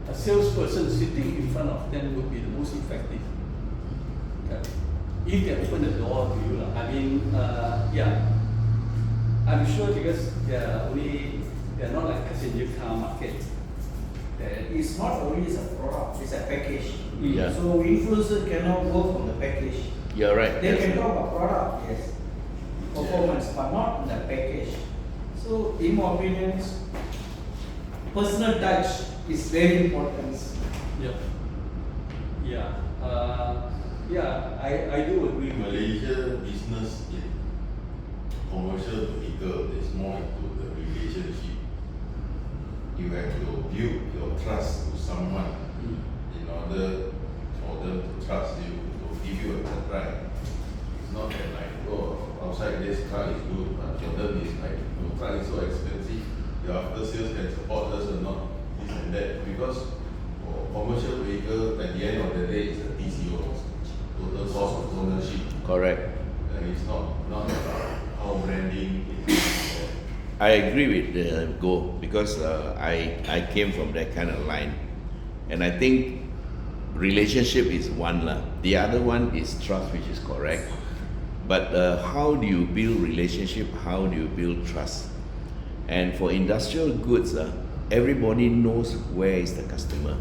a salesperson sitting in front of them would be the most effective. Okay. If they open the door to you, I mean, I'm sure because they're not like passenger car market. It's not only a product, it's a package. Yeah. So influencer cannot work on the package. You're right. They That's can right. talk about product, yes, performance, but not in the package. So in my opinion, personal touch is very important. Yeah. I do agree with you. Malaysia business in commercial vehicle is more into the relationship. You have to build your trust to someone in order pride. It's not that like, oh, outside this car is good, but for them it's like, your car is so expensive, your after sales can support us or not, this and that. Because for commercial vehicle, at the end of the day, it's a TCO, total cost of ownership. Correct. And it's not about how branding is. I agree with Go, because I came from that kind of line, and I think relationship is one lah. The other one is trust, which is correct. But how do you build relationship? How do you build trust? And for industrial goods, everybody knows where is the customer.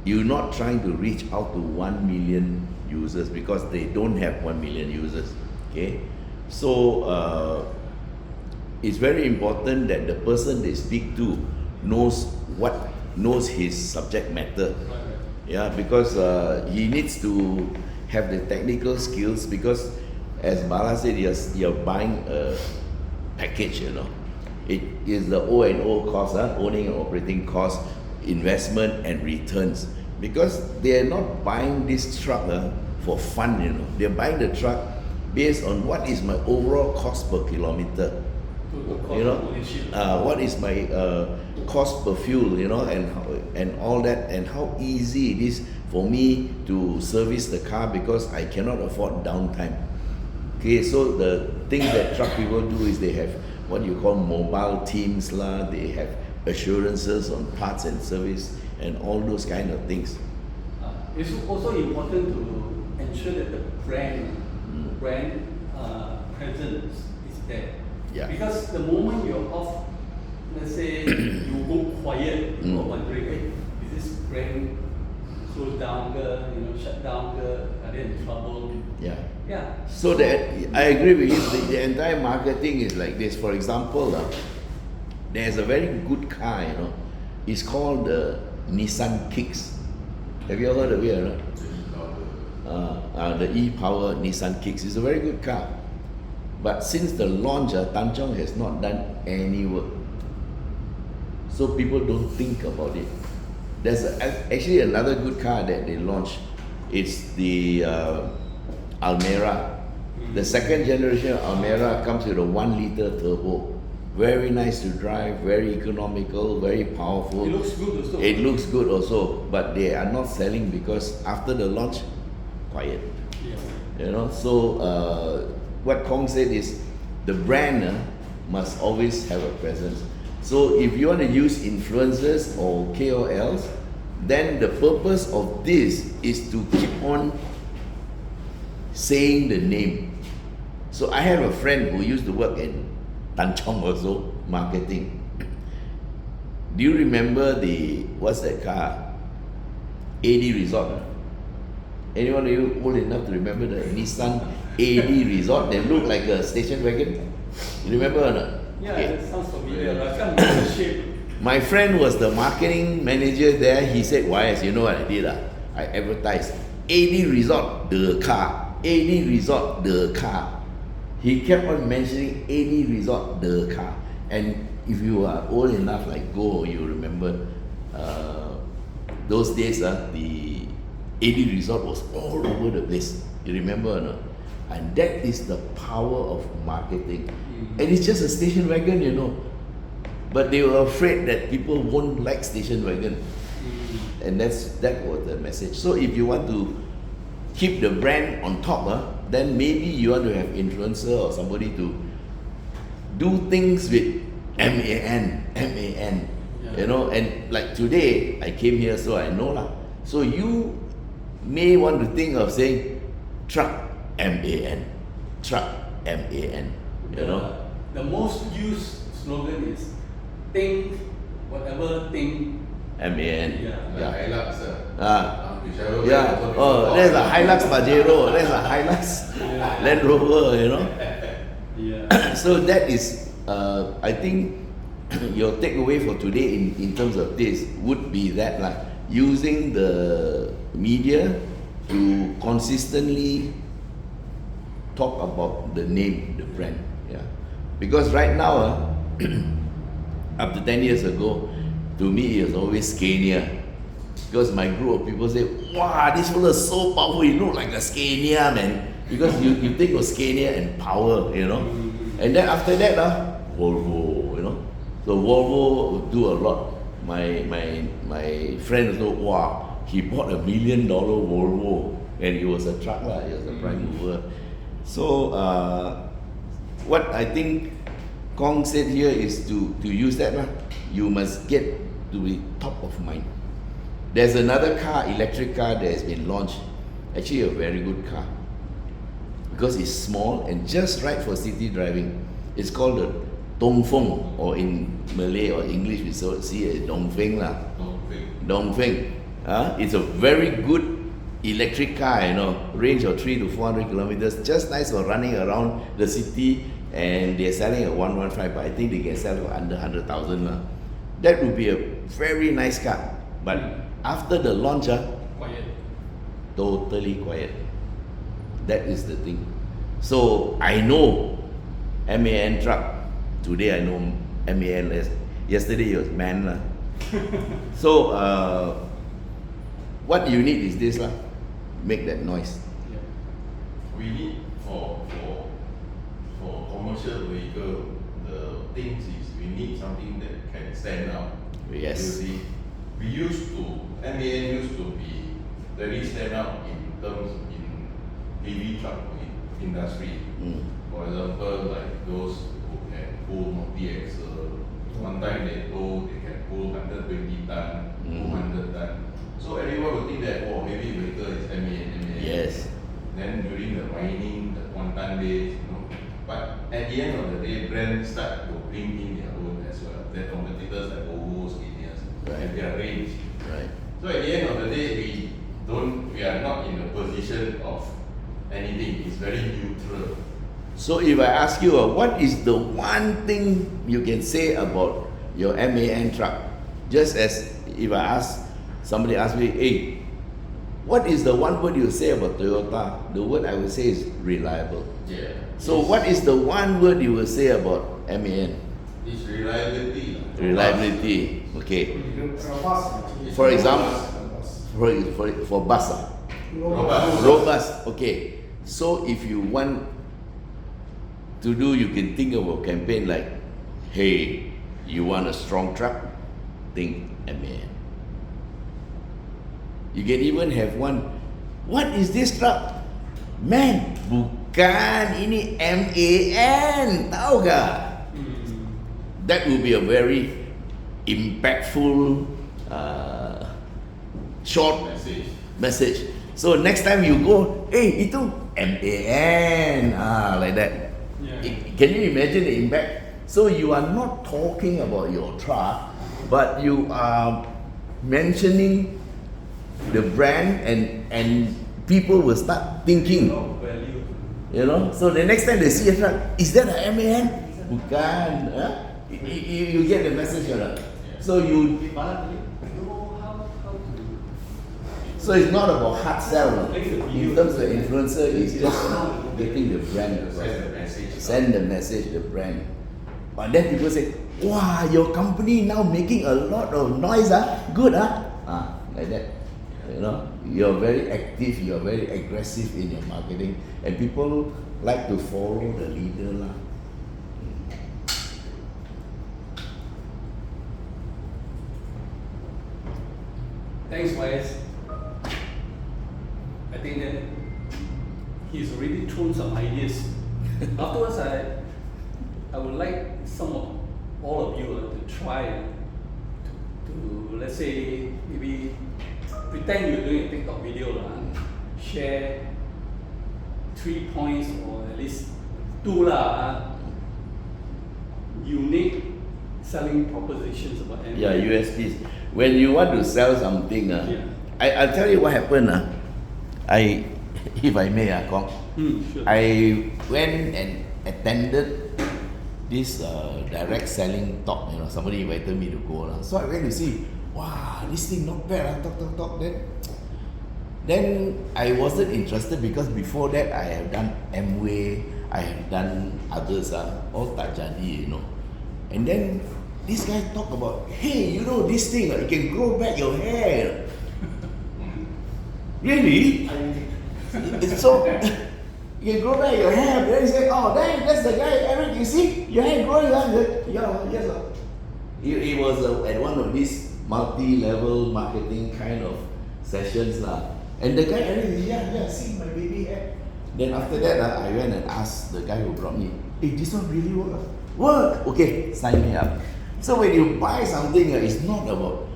You're not trying to reach out to 1 million users because they don't have 1 million users. Okay, so it's very important that the person they speak to knows his subject matter. Yeah, because he needs to have the technical skills, because as Bala said, you're buying a package, you know. It is the O&O cost, owning and operating cost, investment and returns. Because they are not buying this truck for fun, you know. They're buying the truck based on what is my overall cost per kilometer. You know, what is my cost per fuel, you know, and all that, and how easy it is for me to service the car because I cannot afford downtime. Okay, so the things that truck people do is they have what you call mobile teams lah, they have assurances on parts and service and all those kind of things. It's also important to ensure that the brand presence is there. Yeah. Because the moment you're off, let's say you go quiet, people are wondering, hey, is this brand closed down, shut down, are they in trouble? Yeah. Yeah. So that I agree with you. The entire marketing is like this. For example, there's a very good car, you know. It's called the Nissan Kicks. Have you ever heard of it? The e-power Nissan Kicks is a very good car. But since the launch, Tanchong has not done any work. So people don't think about it. There's actually another good car that they launched. It's the Almera. The second generation Almera comes with a 1 liter turbo. Very nice to drive, very economical, very powerful. It looks good also. It looks good also, but they are not selling because after the launch, quiet. Yeah. You know, so what Kong said is the brand must always have a presence. So if you want to use influencers or KOLs, then the purpose of this is to keep on saying the name. So I have a friend who used to work in Tanchong also, marketing. Do you remember what's that car? AD Resort. Anyone of you old enough to remember the Nissan AD Resort that looked like a station wagon? You remember or not? Yeah, Okay. that sounds familiar. I can't remember the shape. My friend was the marketing manager there. He said, YS, you know what I did? I advertised AD Resort, the car. AD Resort, the car. He kept on mentioning AD Resort, the car. And if you are old enough like Go, you remember those days, the AD Resort was all over the place. You remember or not? And that is the power of marketing. And it's just a station wagon, you know. But they were afraid that people won't like station wagon. And that was the message. So if you want to keep the brand on top, then maybe you want to have influencer or somebody to do things with MAN. Yeah. You know, and like today, I came here so I know lah. So you may want to think of saying truck MAN. Truck MAN. You know? The most used slogan is think whatever thing. MAN. Yeah. Hilux, whichever way Yeah. also Oh, there's a Hilux Pajero. There's a Hilux Land Rover, you know. Yeah. So that is, I think, your takeaway for today in terms of this would be that using the media to consistently talk about the name, the brand. Yeah. Because right now, up to 10 years ago, to me it was always Scania. Because my group of people say, wow, this fellow is so powerful, he look like a Scania, man. because you think of Scania and power, you know. And then after that, Volvo, you know. So Volvo do a lot. My friend also, wow, he bought $1 million Volvo, and it was a truck, it was a prime mover. So what I think Kong said here is to use that, you must get to be top of mind. There's another car, electric car, that has been launched. Actually, a very good car, because it's small and just right for city driving. It's called the Dongfeng, or in Malay or English we see it Dongfeng lah. Dongfeng. It's a very good electric car, you know, range of 300 to 400 kilometers, just nice for running around the city. And they're selling at 115, but I think they can sell for under 100,000 lah. That would be a very nice car. But after the launch, Quiet. totally quiet. That is the thing. So I know MAN truck. Today I know MAN less. Yesterday it was MAN lah. So what you need is this lah. Make that noise. We need for commercial vehicle, the things is we need something that can stand out. Yes. You see, MAN used to be very stand out in terms in heavy truck industry. For example, like those who can pull multi-axle. One time they told they can pull 120 ton, 200 ton. So everyone would think that, oh, heavy vehicle is MAN. Yes. Then during the mining, the 1 ton days, you know. But at the end of the day, brands start to bring in their own as well. Their competitors like Volvo, Scania, have their range. Right. So at the end of the day, we are not in a position of anything. It's very neutral. So if I ask you, what is the one thing you can say about your MAN truck? Just as if somebody asks me, hey, what is the one word you say about Toyota? The word I would say is reliable. Yeah. So what is the one word you will say about MAN? It's reliability. Reliability. Okay. For example, for bus. Robust. Okay. So if you want to do, you can think of a campaign like, hey, you want a strong truck? Think MAN. You can even have one, what is this truck? Man, bukan, ini MAN, tahu gak? That will be a very impactful, short message. So next time you go, hey, itu MAN, like that. Can you imagine the impact? So you are not talking about your truck, but you are mentioning the brand, and people will start thinking, you know. So the next time they see a truck, is that a MAN? Bukan. You get the message or not? So so it's not about hard sell. In terms of influencer, it's just getting the brand across. Send the message, the brand. But then people say, wow, your company now making a lot of noise, good, like that. You know, you're very active, you're very aggressive in your marketing, and people like to follow the leader lah. Thanks, Wise. I think that he's already thrown some ideas. Afterwards, I would like all of you to try to let's say maybe pretend you're doing a TikTok video, share 3 points or at least 2 unique selling propositions about MAN. Yeah, USPs. When you want to sell something, I'll tell you what happened. If I may, Kong, sure. I went and attended this direct selling talk. You know, somebody invited me to go. So I went to see, wow, this thing not bad. Talk. Then I wasn't interested because before that I have done Amway, I have done others, all tak jadi, you know. And then this guy talk about, hey, you know this thing, you can grow back your hair. Really? So You can grow back your hair. Then he said, oh, dang, that's the guy, Eric, you see? Your hair growing. Yeah, yes, sir. It was at one of these multi-level marketing kind of sessions. And the guy, Eric, yeah, see my baby hair. Then after that, I went and asked the guy who brought me, hey, this one really work? Work! Okay, sign me up. So when you buy something, it's not about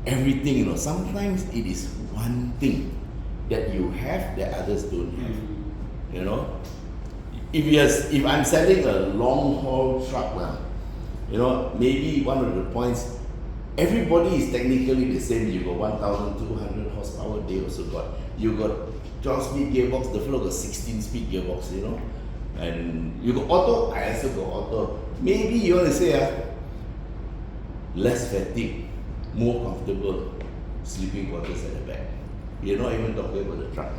everything, Sometimes it is one thing that you have that others don't have. If I'm selling a long haul truck, maybe one of the points, everybody is technically the same. You got 1,200 horsepower, they also got. You got 12-speed gearbox, the fellow got 16-speed gearbox, And you got auto, I also got auto. Maybe you want to say, less fatigue, more comfortable sleeping quarters at the back. You're not even talking about the truck.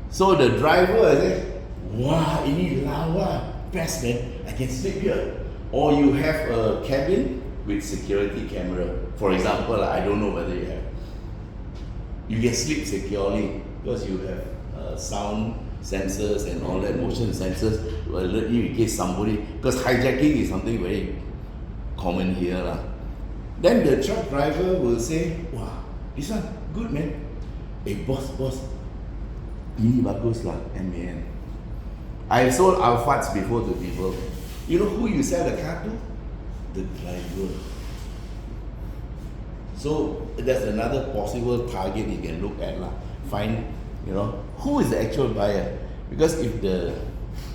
So the driver, I say, wow, ini lawa, best man, I can sleep here. Or you have a cabin with security camera. For example, I don't know whether you have. You can sleep securely because you have sound sensors and all that, motion sensors will alert you in case somebody, because hijacking is something very common here. Then the truck driver will say, wow, this one good man. Hey boss, ini bagus lah, MAN. I've sold Alphats before to people. You know who you sell the car to? The driver. So that's another possible target you can look at. Find, who is the actual buyer? Because if the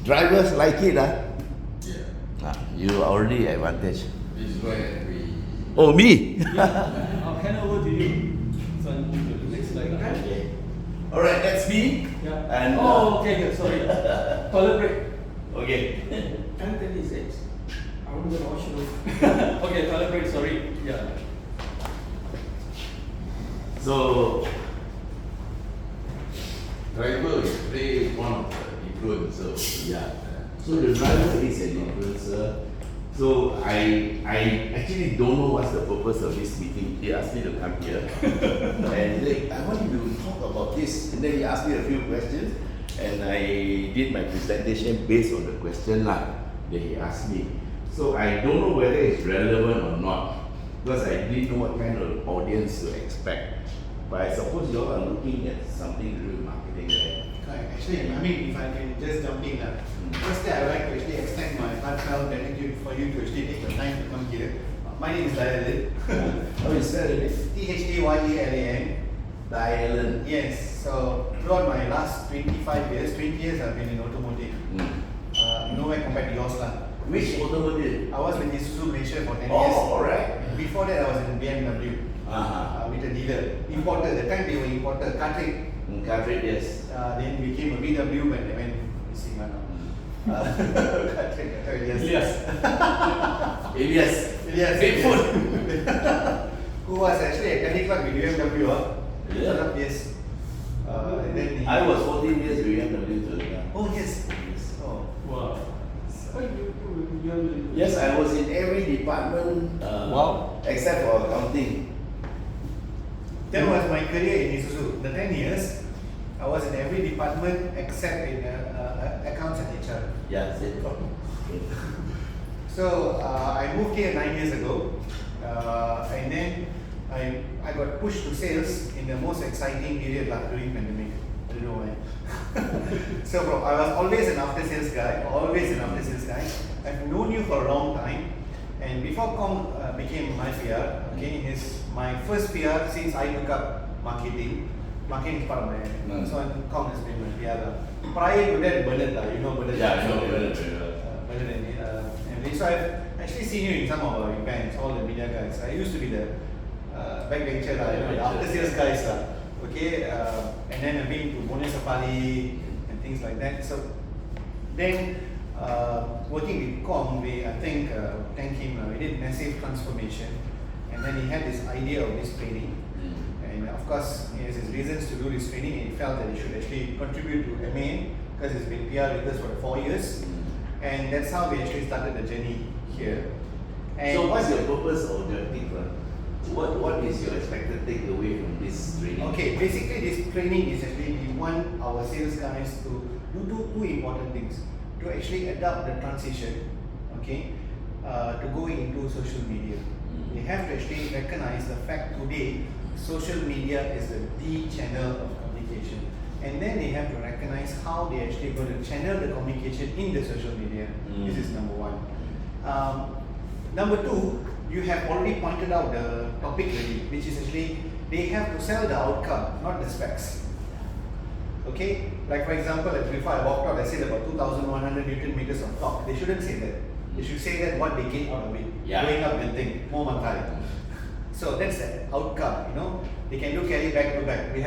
drivers like it, you already advantage. This is why we. Oh, me? Yeah, I'll hand over to you. So I'll move to the next slide. Okay. All right, that's me. Yeah. And okay, sorry. Toilet break. Okay. 10:36. I want to go washroom. Okay, toilet break, sorry. Yeah. So, Driver is play one of the influencers. yeah. So the driver is an influencer. So I actually don't know what's the purpose of this meeting. He asked me to come here, and he said, I want you to talk about this. And then he asked me a few questions, and I did my presentation based on the question that he asked me. So I don't know whether it's relevant or not, because I didn't know what kind of audience to expect. But I suppose you all are looking at something to do with marketing, right? Correct. Actually, if I can just jump in. Firstly, I would like to actually extend my heartfelt gratitude for you to actually take the time to come here. My name is Dialan. How is that? Thayyalan. Dialan. Yes. So throughout my last 25 years, 20 years I've been in automotive. Nowhere compared to yours lah. Which automotive? I was with Isuzu Malaysia for 10 years. Oh, alright. Before that, I was in BMW with a dealer. Importer. The time they were importer, cartridge. Cartridge, yes. Then became a VW when they went missing. Elias. Bigfoot. Who was actually a mechanic clerk with BMW. Yeah. Yes. And then I was 14 years with BMW too. Yeah. Oh yes. Oh. Wow. Yes, I was in every department. Wow. Except for accounting. That was my career in Isuzu. The 10 years, I was in every department except in accounts and HR. Yeah, that's it. So I moved here 9 years ago, and then I got pushed to sales in the most exciting period during pandemic. I don't know why. So bro, I was always an after sales guy. I've known you for a long time, and before Kong became my PR, okay, my first PR since I took up marketing. Marketing is part of my so Kong has been my PR. Prior to that, Bernard, you know Bernard. Yeah, I know Bernard. And so I've actually seen you in some of our events, all the media guys. I used to be the backbencher, the after sales guys. Okay, and then I've been to Bonus Safari and things like that. So then working with Kong, I think thank him, we did massive transformation, and then he had this idea of this training. And of course, he has his reasons to do this training, and he felt that he should actually contribute to MA because he's been PR with us for 4 years. And that's how we actually started the journey here. And so what's your purpose or objective? What is your expected takeaway from this training? Okay, basically this training is actually we want our sales guys to do two important things to actually adapt the transition, okay, to go into social media. They have to actually recognize the fact today social media is the channel of communication, and then they have to recognize how they actually going to channel the communication in the social media. This is number one. Number two, you have already pointed out the topic already, which is actually they have to sell the outcome, not the specs. Okay, like for example, before I walked out, I said about 2,100 Newton meters of torque. They shouldn't say that. They should say that what they get out of it, going up the thing, more mantai. So that's the outcome. They can do carry back to back. We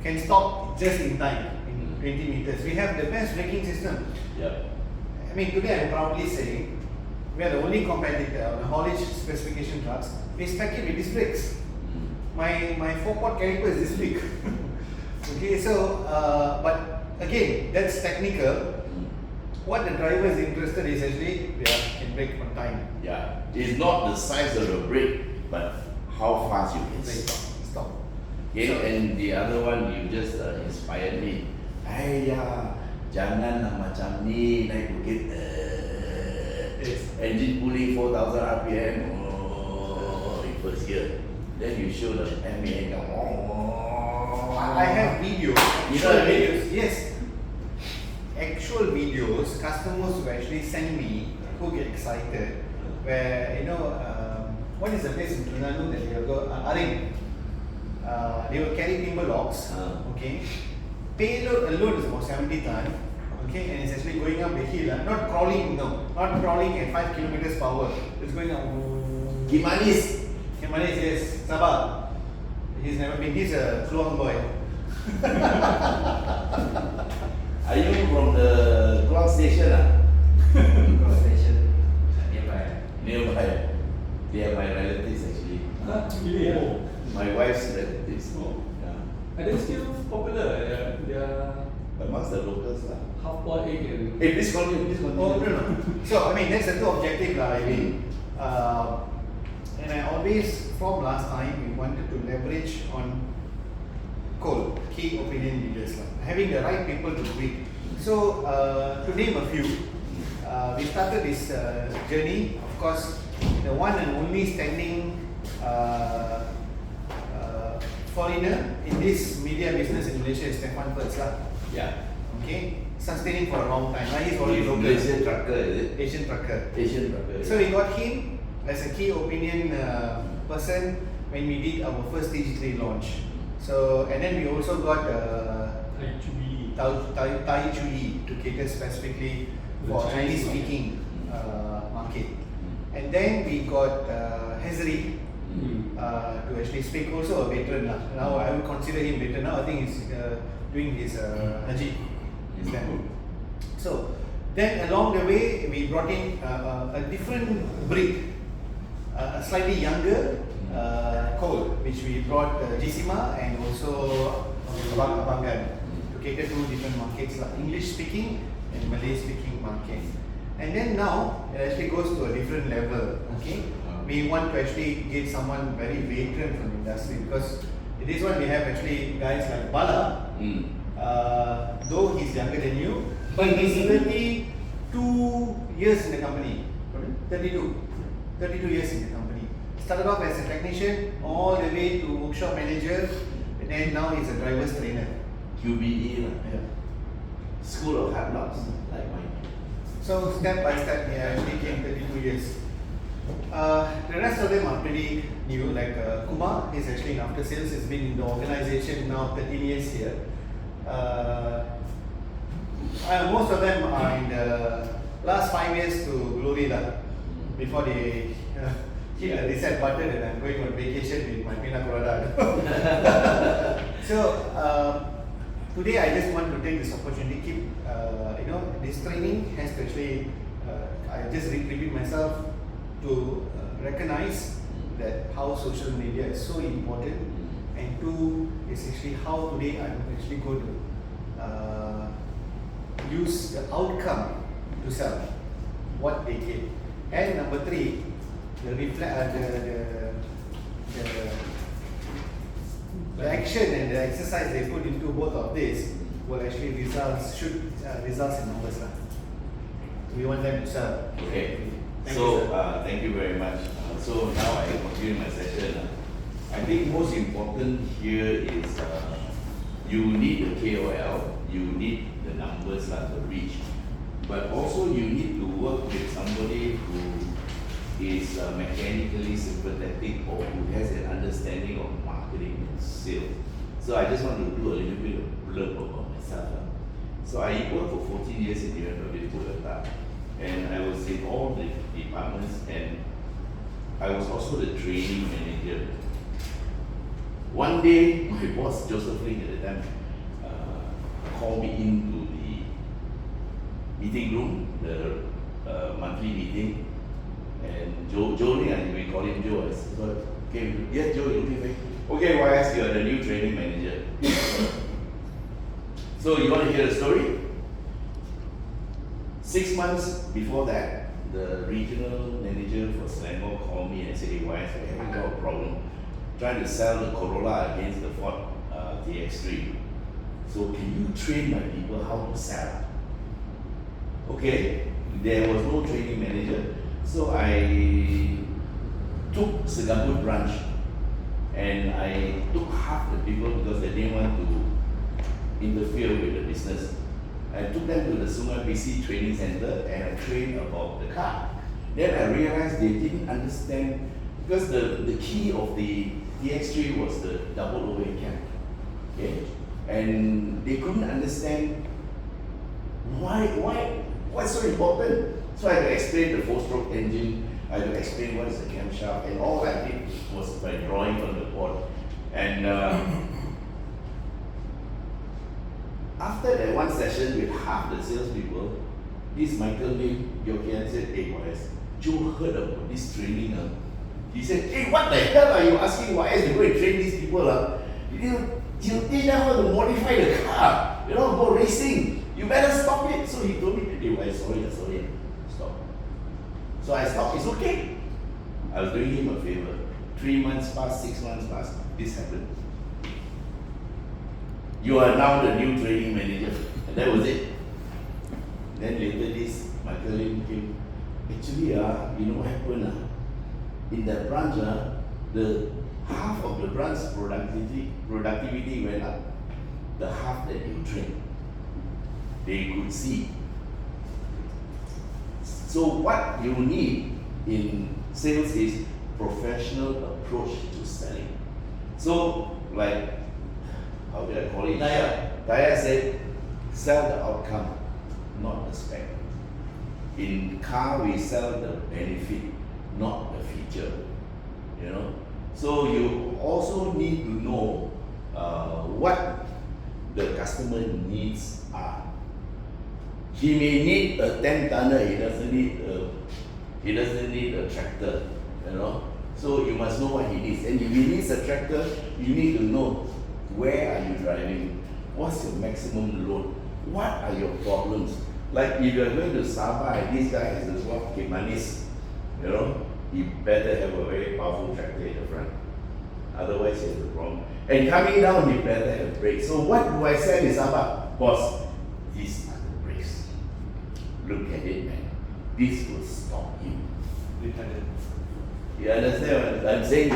can stop just in time in 20 meters. We have the best braking system. I mean, today I'm proudly saying we are the only competitor on the haulage specification trucks. We spec it with disc brakes. My 4-pot caliper is this big. Okay, so but again, that's technical. What the driver is interested is actually can brake on time. Yeah, it's not the size of the brake, but how fast you can Stop. Okay, So, and the other one you just inspired me. Ayah, jangan macam ni naik bukit. Engine pulling 4,000 RPM. Oh, in first gear. Then you show the MAN. I have videos. Actual videos? Yes. Actual videos. Customers who actually send me who get excited. Where what is the place in Terengganu that they will go? Aring. They will carry timber logs. Okay. Payload alone is about 70 ton. Okay, and it's actually going up the hill. Not crawling. Not crawling at 5 kilometers per hour. It's going up. Kimanis. Kimanis, yes. Sabah. He's never been. He's a Kluang boy. Are you from the Kluang station? Cross station nearby. Nearby. They are my relatives actually. Really? My wife's relatives. Yeah. Are they still popular? They're Amongst the locals lah. half-boiled egg and Hey, please continue. Oh, no. So, I mean, that's the two objective lah. And I always, from last time, we wanted to leverage on key opinion leaders lah. Having the right people to do it. So, to name a few, we started this journey. Of course, the one and only standing foreigner in this media business in Malaysia is Stefan Pertz lah. Yeah. Okay, sustaining for a long time. Now he's already local. Malaysian trucker, is it? Asian trucker. Asian trucker. So we got him as a key opinion person when we did our first digitally launch. So and then we also got Tai Chui to cater specifically for The Chinese Chinese speaking market. And then we got Hezri to actually speak, also a veteran lah. Now I would consider him veteran now. I think he's doing his Haji. So then along the way we brought in a different breed, a slightly younger coal, which we brought Jisima and also Abangan to cater to different markets like English speaking and Malay speaking market. And then now it actually goes to a different level. Okay, we want to actually get someone very veteran from the industry, because it is what we have actually guys like Bala. Though he's younger than you, but he's 32 years in the company. 32 years in the company. Started off as a technician, all the way to workshop manager, and then now he's a driver's trainer. QBE lah. Yeah. School of Hard Knocks, like mine. So step by step, he actually came 32 years. The rest of them are pretty new. Like Kumar is actually in after sales. He's been in the organization now 13 years here. Most of them are in the last 5 years to glory lah, before they hit the reset button and I'm going on vacation with my pina colada. So today I just want to take this opportunity to keep this training has to actually I just repeat myself to recognize that how social media is so important, and two is actually how today I'm actually going to use the outcome to sell what they get. And number three, the action and the exercise they put into both of this will actually results in numbers. We want them to sell. Okay. Thank So you, sir. thank you very much. So now I continue my session. I think most important here is you need the KOL, you need the numbers to reach, but also you need to work with somebody who is mechanically sympathetic or who has an understanding of marketing and sales. So I just want to do a little bit of blurb about myself. So I worked for 14 years in BMW Toyota, and I was in all the departments, and I was also the training manager. One day, my boss, Joseph Ling at the time, called me into the meeting room, the monthly meeting, and Joe Ling, we call him Joe. I said, okay, yes, Joe, you're looking for okay, YS, you're the new training manager. So you want to hear the story? 6 months before that, the regional manager for Selangor called me and said, hey, YS, we haven't got a problem trying to sell the Corolla against the Ford TX3. So can you train my people how to sell? Okay, there was no training manager. So I took Segambut branch and I took half the people because they didn't want to interfere with the business. I took them to the Sungai BC training center and I trained about the car. Then I realized they didn't understand because the key of the TX3 was the double overhead cam. Okay? And they couldn't understand what's so important. So I had to explain the 4-stroke engine, I had to explain what is the camshaft, and all I did was by drawing on the board. And after that one session with half the salespeople, this Michael Lim Yokian said, hey, YS, Joe heard about this training. He said, hey, what the hell are you asking YS to go and train these people? You teach them how to modify the car, go racing. You better stop it. So he told me, hey, YS, sorry, stop. So I stopped, it's okay. I was doing him a favor. 3 months passed, 6 months passed, this happened. You are now the new training manager. And that was it. Then later this, Michael Lim came. Actually, you know what happened? In that branch, the half of the branch productivity went up. The half that you trained, they could see. So what you need in sales is professional approach to selling. So like, how did I call it? Daya said, sell the outcome, not the spec. In car, we sell the benefit, not the feature. So you also need to know what the customer needs are. He may need a 10-tonner. He doesn't need a tractor. So you must know what he needs. And if he needs a tractor, you need to know where are you driving, what's your maximum load, what are your problems. Like if you're going to Sabah and this guy has this one Kimanis, you better have a very powerful tractor in the front. Otherwise, he has a problem. And coming down, you better have brakes. So what do I say in Sabah? Boss, these are the brakes. Look at it, man. This will stop you. You understand what I'm saying?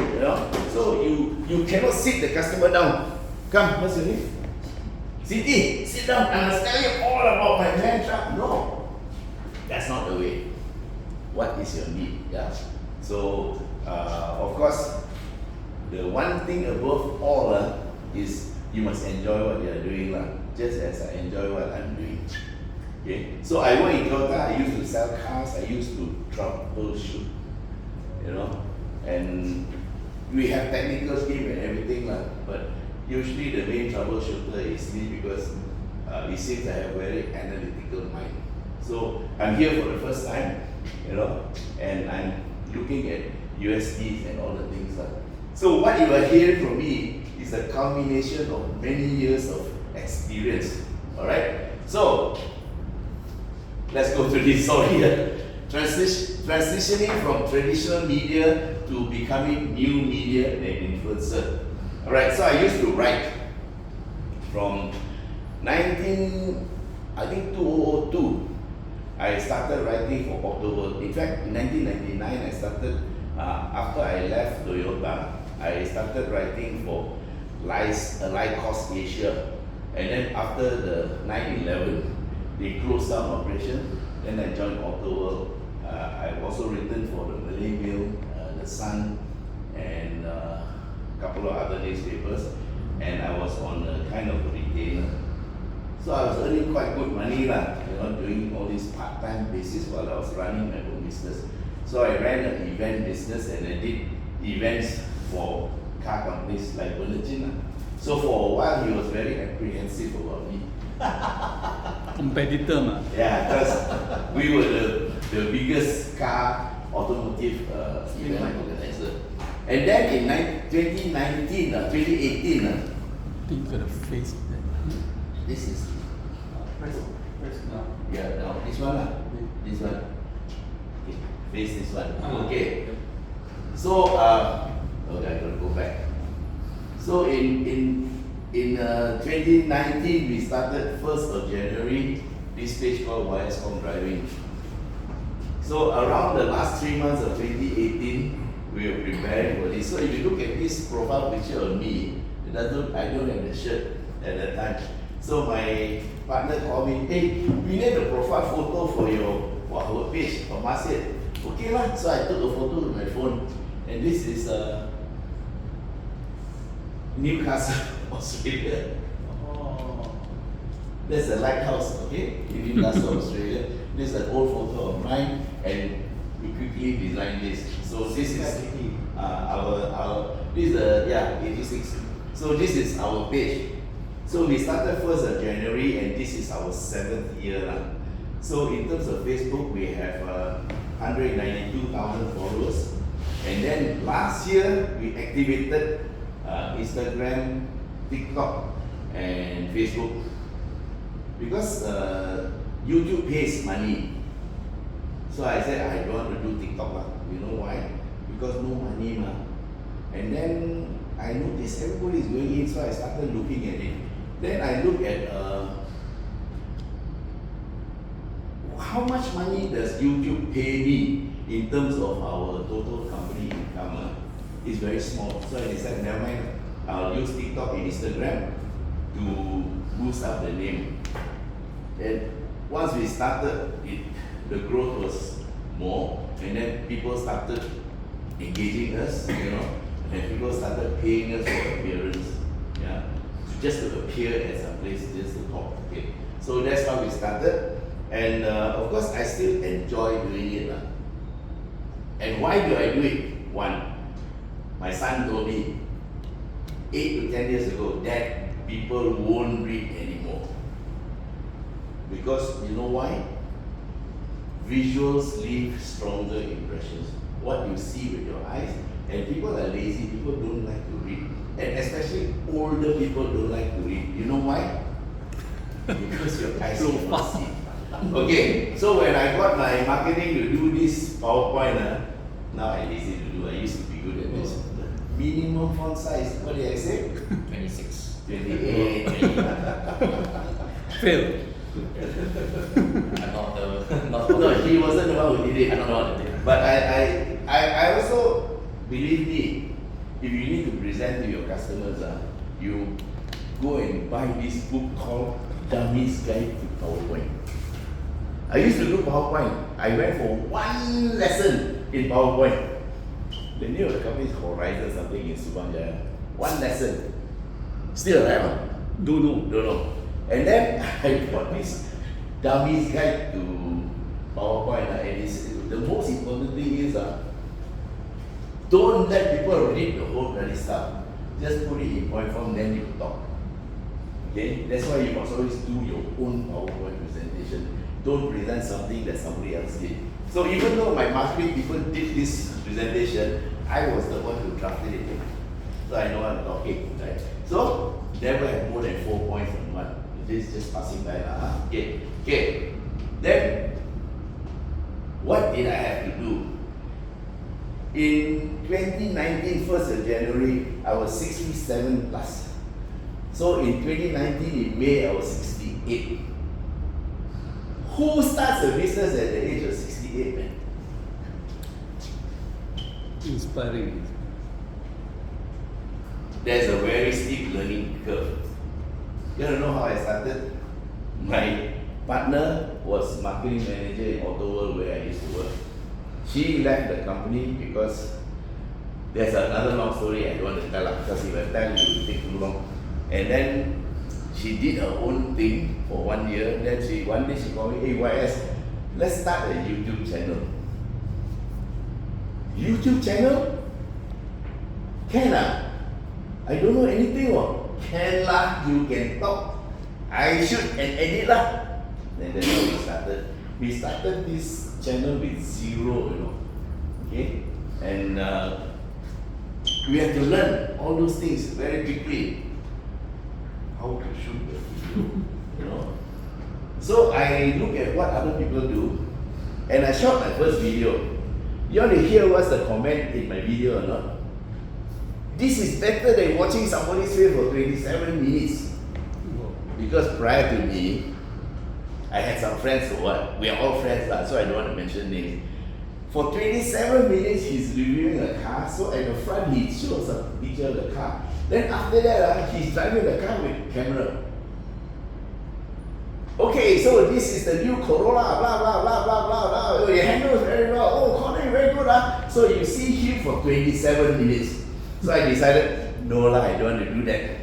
So you cannot sit the customer down. Come, what's your name? Sit down. I must tell you all about my man truck. No, that's not the way. What is your need? Yeah. So of course, the one thing above all is you must enjoy what you are doing, just as I enjoy what I'm doing. Okay. So I work in Toyota. I used to sell cars. I used to troubleshoot. And we have technical team and everything, but usually the main troubleshooter is me because it seems I have a very analytical mind. So I'm here for the first time, and I'm looking at USBs and all the things. So what you are hearing from me is a culmination of many years of experience. Alright? So let's go through this. Sorry. Transitioning from traditional media to becoming new media and influencer. Alright, so I used to write from I think 2002, I started writing for October. In fact, in 1999, I started, after I left Toyota, I started writing for Lycos Asia. And then after the 9/11, they closed down operation. Then I joined October. I've also written for the Malay Mail, the Sun, and a couple of other newspapers. And I was on a kind of retainer. So I was earning quite good money lah, doing all this part-time basis while I was running my own business. So I ran an event business and I did events for car companies like Bernardine lah. So for a while he was very apprehensive about me. Competitor ma. Yeah, because we were the biggest car automotive event organizer. And then in 2018, I think got a face there. this is Press now. yeah, now this one lah. This one. Okay. Face this one. Okay. So okay, I gotta go back. So in 2019 we started 1st of January this page called YSCom Driving. So around the last 3 months of 2018 we were preparing for this. So if you look at this profile picture of me, I don't have the shirt at that time. So my partner called me, hey, we need a profile photo for our page. I said, okay lah. So I took a photo with my phone, and this is Newcastle, Australia. Oh. That's a lighthouse, okay, in Newcastle, Australia. This is an old photo of mine, and we quickly designed this. So this is our this is 86. So this is our page. So we started 1st of January, and this is our 7th year lah. So in terms of Facebook, we have 192,000 followers, and then last year we activated Instagram, TikTok, and Facebook because YouTube pays money. So I said I don't want to do TikTok lah. You know why? Because no money ma. And then I noticed everybody is going in, so I started looking at it. Then I look at how much money does YouTube pay me in terms of our total company income. It's very small. So I decided, never mind, I'll use TikTok and Instagram to boost up the name. And once we started, the growth was more, and then people started engaging us, and people started paying us for appearance, just to appear at some place, just to talk. Okay, so that's how we started, and of course I still enjoy doing it. And why do I do it? One, my son told me 8 to 10 years ago that people won't read anymore. Because you know why? Visuals leave stronger impressions. What you see with your eyes, and people are lazy, people don't like to read. And especially older people don't like to read. You know why? Because your eyes cannot see. Okay, so when I got my marketing to do this PowerPoint, now I'm lazy to do. I used to be good at this. Minimum font size, what did I say? 26. 28. Fail. No, he wasn't the one who did it. I don't know what to do. But I also, believe me, if you need to present to your customers, you go and buy this book called Dummy's Guide to PowerPoint. I used to do PowerPoint. I went for one lesson in PowerPoint. The name of the company is Horizon something in Subang. One lesson. Still alive? Don't know. And then I got this Dummy's Guide to PowerPoint, and the most important thing is don't let people read the whole bloody stuff. Just put it in point form, then you talk. Okay? That's why you must always do your own PowerPoint presentation. Don't present something that somebody else did. So even though my marketing people did this presentation, I was the one who drafted it. So I know what I'm talking, right? So never have more than 4 points on one. This is just passing by. Okay. Then what did I have to do? In 2019, 1st of January, I was 67 plus. So in 2019, in May, I was 68. Who starts a business at the age of 68, man? Inspiring. There's a very steep learning curve. You wanna know how I started? My partner was marketing manager in Auto World where I used to work. She left the company because there's another long story I don't want to tell because if I tell you it will take too long. And then she did her own thing for 1 year. Then one day she called me, hey YS, let's start a YouTube channel. YouTube channel? Can ah? I don't know anything what. Can lah, you can talk. I shoot and edit lah. And that's how we started. We started this channel with zero, you know. Okay? And we had to learn all those things very quickly. How to shoot the video, you know. So I look at what other people do and I shot my first video. You want to hear what's the comment in my video or not? This is better than watching somebody's face for 27 minutes. Because prior to me, I had some friends who what? We are all friends, so I don't want to mention names. For 27 minutes, he's reviewing a car. So at the front, he shows a picture of the car. Then after that, he's driving the car with camera. Okay, so this is the new Corolla, blah, blah, blah, blah, blah, blah. Oh, your handle is very well. Oh, corner very good. So you see him for 27 minutes. So I decided, no lah, I don't want to do that.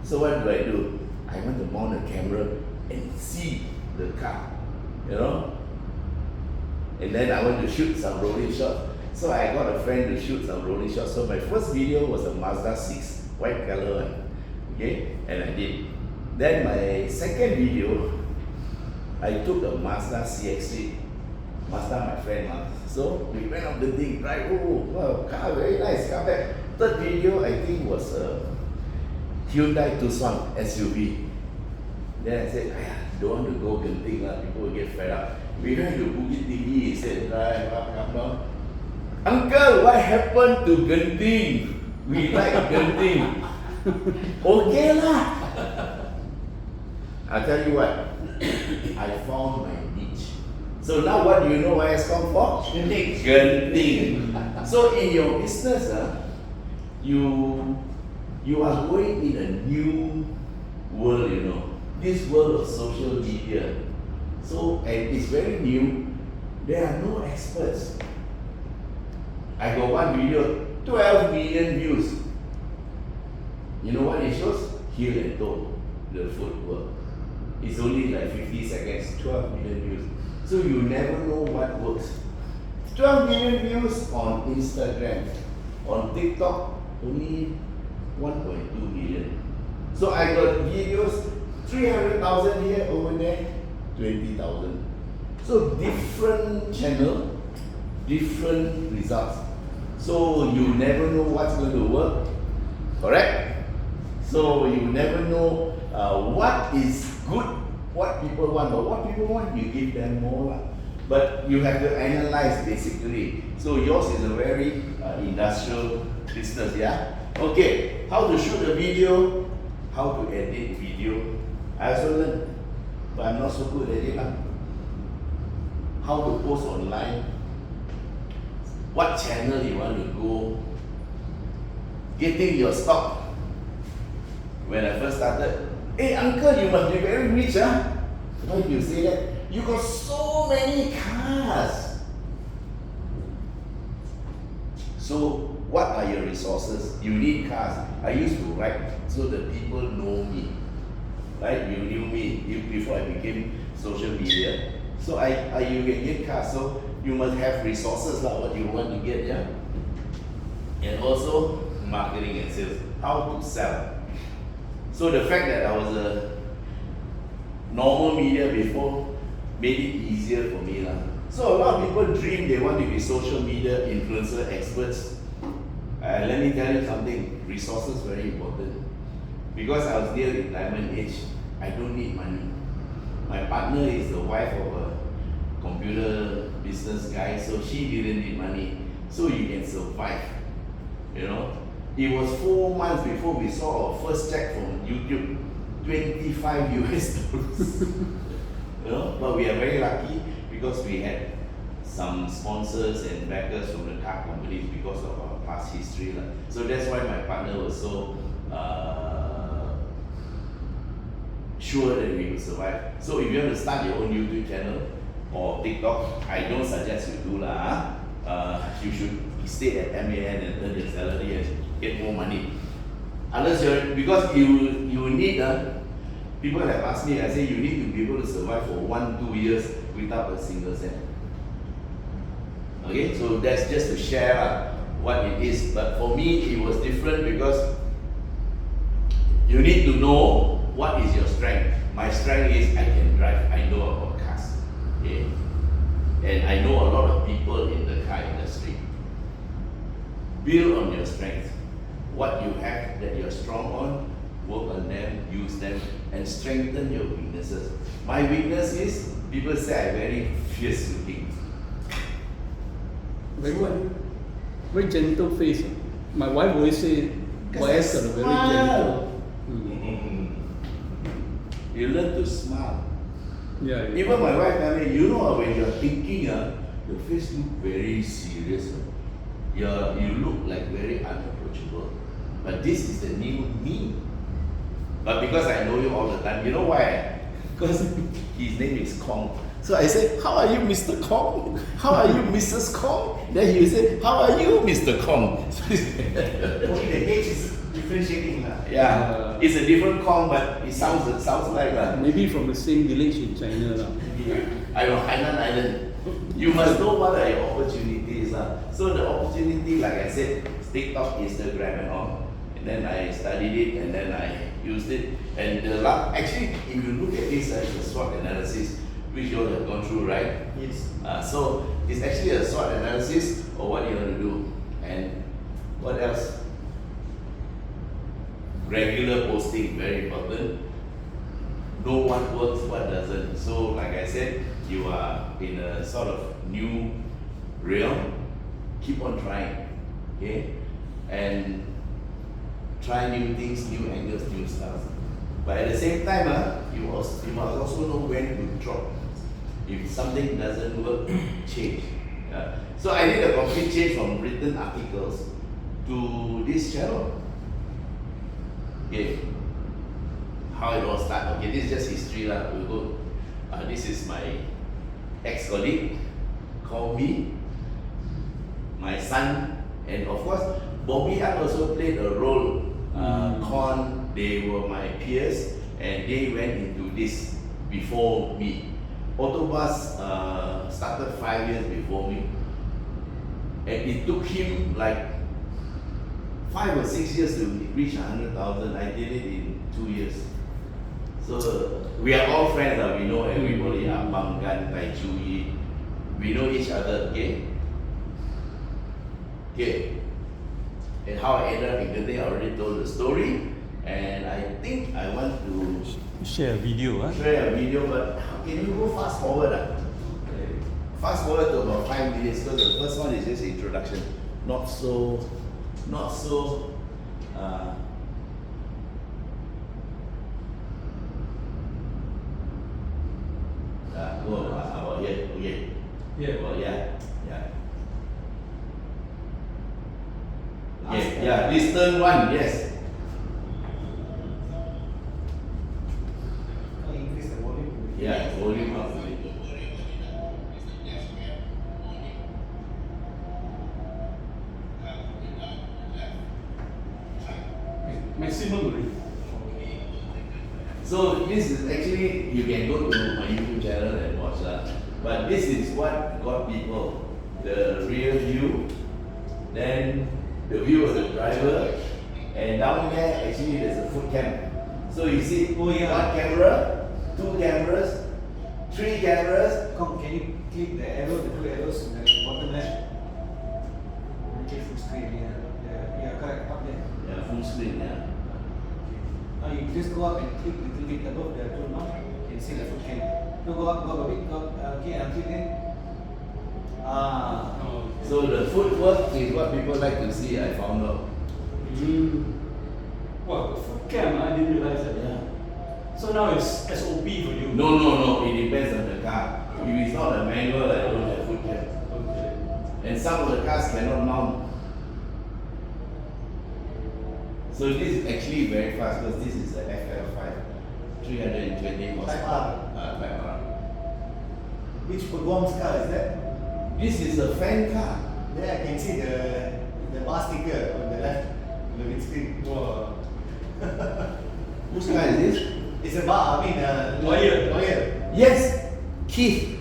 So what do? I want to mount a camera and see the car, you know. And then I want to shoot some rolling shots. So I got a friend to shoot some rolling shots. So my first video was a Mazda 6, white color one. Okay, and I did. Then my second video, I took a Mazda CX-3. Mazda, my friend. So we went up the thing, right? Oh, wow, car very nice, come back. Third video, I think, was a Hyundai Tucson SUV. Then I said, don't want to go Genting, people will get fed up. We went to Bukit Tinggi, he said, right, come down. Uncle, what happened to Genting? We like Genting. Okay lah. I'll tell you what, I found my niche. So now what do you know why it's called for? Genting. Genting. So in your business, you are going in a new world, you know. This world of social media. So, and it's very new. There are no experts. I got one video, 12 million views. You know what it shows? Heel and toe, the footwork. It's only like 50 seconds, 12 million views. So you never know what works. 12 million views on Instagram. On TikTok, only 1.2 million. So I got videos, 300,000 here, over there, 20,000. So different channel, different results. So you never know what's going to work, correct? So you never know what is good, what people want. But what people want, you give them more. But you have to analyze basically. So yours is a very industrial business, yeah? Okay, how to shoot a video, how to edit video. I also learned, but I'm not so good at it. How to post online, what channel you want to go, getting your stock. When I first started, hey uncle, you must be very rich, huh? Why do you say that? You got so many cars. So what are your resources? You need cars. I used to write so that people know me. Right? You knew me before I became social media. So you can get cars. So you must have resources like what you want to get, yeah? And also marketing and sales. How to sell. So the fact that I was a normal media before made it easier for me. So a lot of people dream they want to be social media influencer experts. Let me tell you something, resources very important. Because I was near retirement age, I don't need money. My partner is the wife of a computer business guy, so she didn't need money. So you can survive, you know. It was 4 months before we saw our first check from YouTube, $25. You know, but we are very lucky because we had some sponsors and backers from the car companies because of our past history. So that's why my partner was so sure that we will survive. So if you want to start your own YouTube channel or TikTok, I don't suggest you do lah. You should stay at MAN and earn your salary and get more money. Unless you're, because you need people have asked me, I say you need to be able to survive for 1-2 years without a single cent. Okay, so that's just to share what it is. But for me, it was different because you need to know what is your strength. My strength is I can drive. I know about cars. Okay, and I know a lot of people in the car industry. Build on your strengths. What you have that you're strong on, work on them, use them, and strengthen your weaknesses. My weakness is people say I'm very fierce looking. Very gentle face. My wife always say, boys are very gentle. You learn to smile. Yeah. Even my wife tell me, you know when you're thinking, your face look very serious. You look like very unapproachable. But this is the new me. But because I know you all the time, you know why? Because his name is Kong. So I said, how are you, Mr. Kong? How are you, Mrs. Kong? Then he said, how are you, Mr. Kong? Only the H is differentiating. Yeah, it's a different Kong, but it sounds like maybe from the same village in China. I know, Hainan Island. You must know what are your opportunities. So the opportunity, like I said, TikTok, Instagram and all. And then I studied it and then I used it. And actually, if you look at this, it's a SWOT analysis, which you all have gone through, right? Yes. So it's actually a SWOT analysis of what you want to do. And what else? Regular posting, very important. Know what works, what doesn't. So like I said, you are in a sort of new realm. Keep on trying, okay? And try new things, new angles, new styles. But at the same time, you must also know when to drop. If something doesn't work, change. So I did a complete change from written articles to this channel. Okay, how it all started. Okay, this is just history lah. We'll go. This is my ex-colleague, called me, my son, and of course, Bobby had also played a role. Con, they were my peers, and they went into this before me. Autobus started 5 years before me, and it took him like 5 or 6 years to reach 100,000. I did it in 2 years. So we are all friends. We know everybody. Bang Gan, Tai Chui. We know each other. Okay. Okay. And how I ended up in Genting, I already told the story. And I think I want to Share a video. share a video, but can you go fast forward? Fast forward to about 5 minutes because the first one is just introduction. Not so go about here, okay. Yeah. Well, yeah. Yeah, this turn one, yes. Increase the volume. Yeah, volume up. Maximum. So this is actually, you can go to my YouTube channel and watch that. But this is what got people, the rear view, then the view of the driver, and down there actually there's a foot cam. So you see, one camera, 2 cameras, 3 cameras. Come, can you click the arrow, the 2 arrows in the bottom left? Make it full screen, yeah, correct, up there. Yeah, full screen, yeah. Now you just go up and click a little bit above the tool knob, you can see the foot cam. No, go up a bit, okay, and click there. So the footwork is what people like to see, I found out. Wow, food camp, I didn't realize that. Yeah. So now it's SOP for you. No. It depends on the car. If it's not a manual, I don't have foot cam. Okay. And some of the cars cannot mount. So this is actually very fast because this is a FL5, 320 horsepower. Type R. Type R. Which performs car is that? This is a fan car. There I can see the bar sticker on the left, on the windscreen. Wow. Whose car is this? It's a bar, I mean, lawyer. Yes, Keith.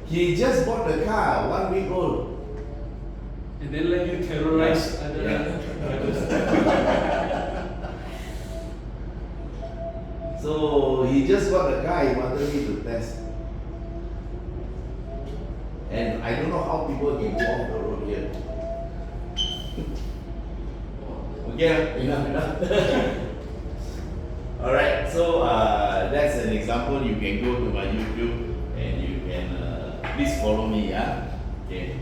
He just bought the car 1 week old. And then let you terrorize other drivers. So he just got the car, he wanted me to test. And I don't know how people can go off the road here. Okay, enough. Alright, so that's an example. You can go to my YouTube and you can please follow me, yeah? Okay.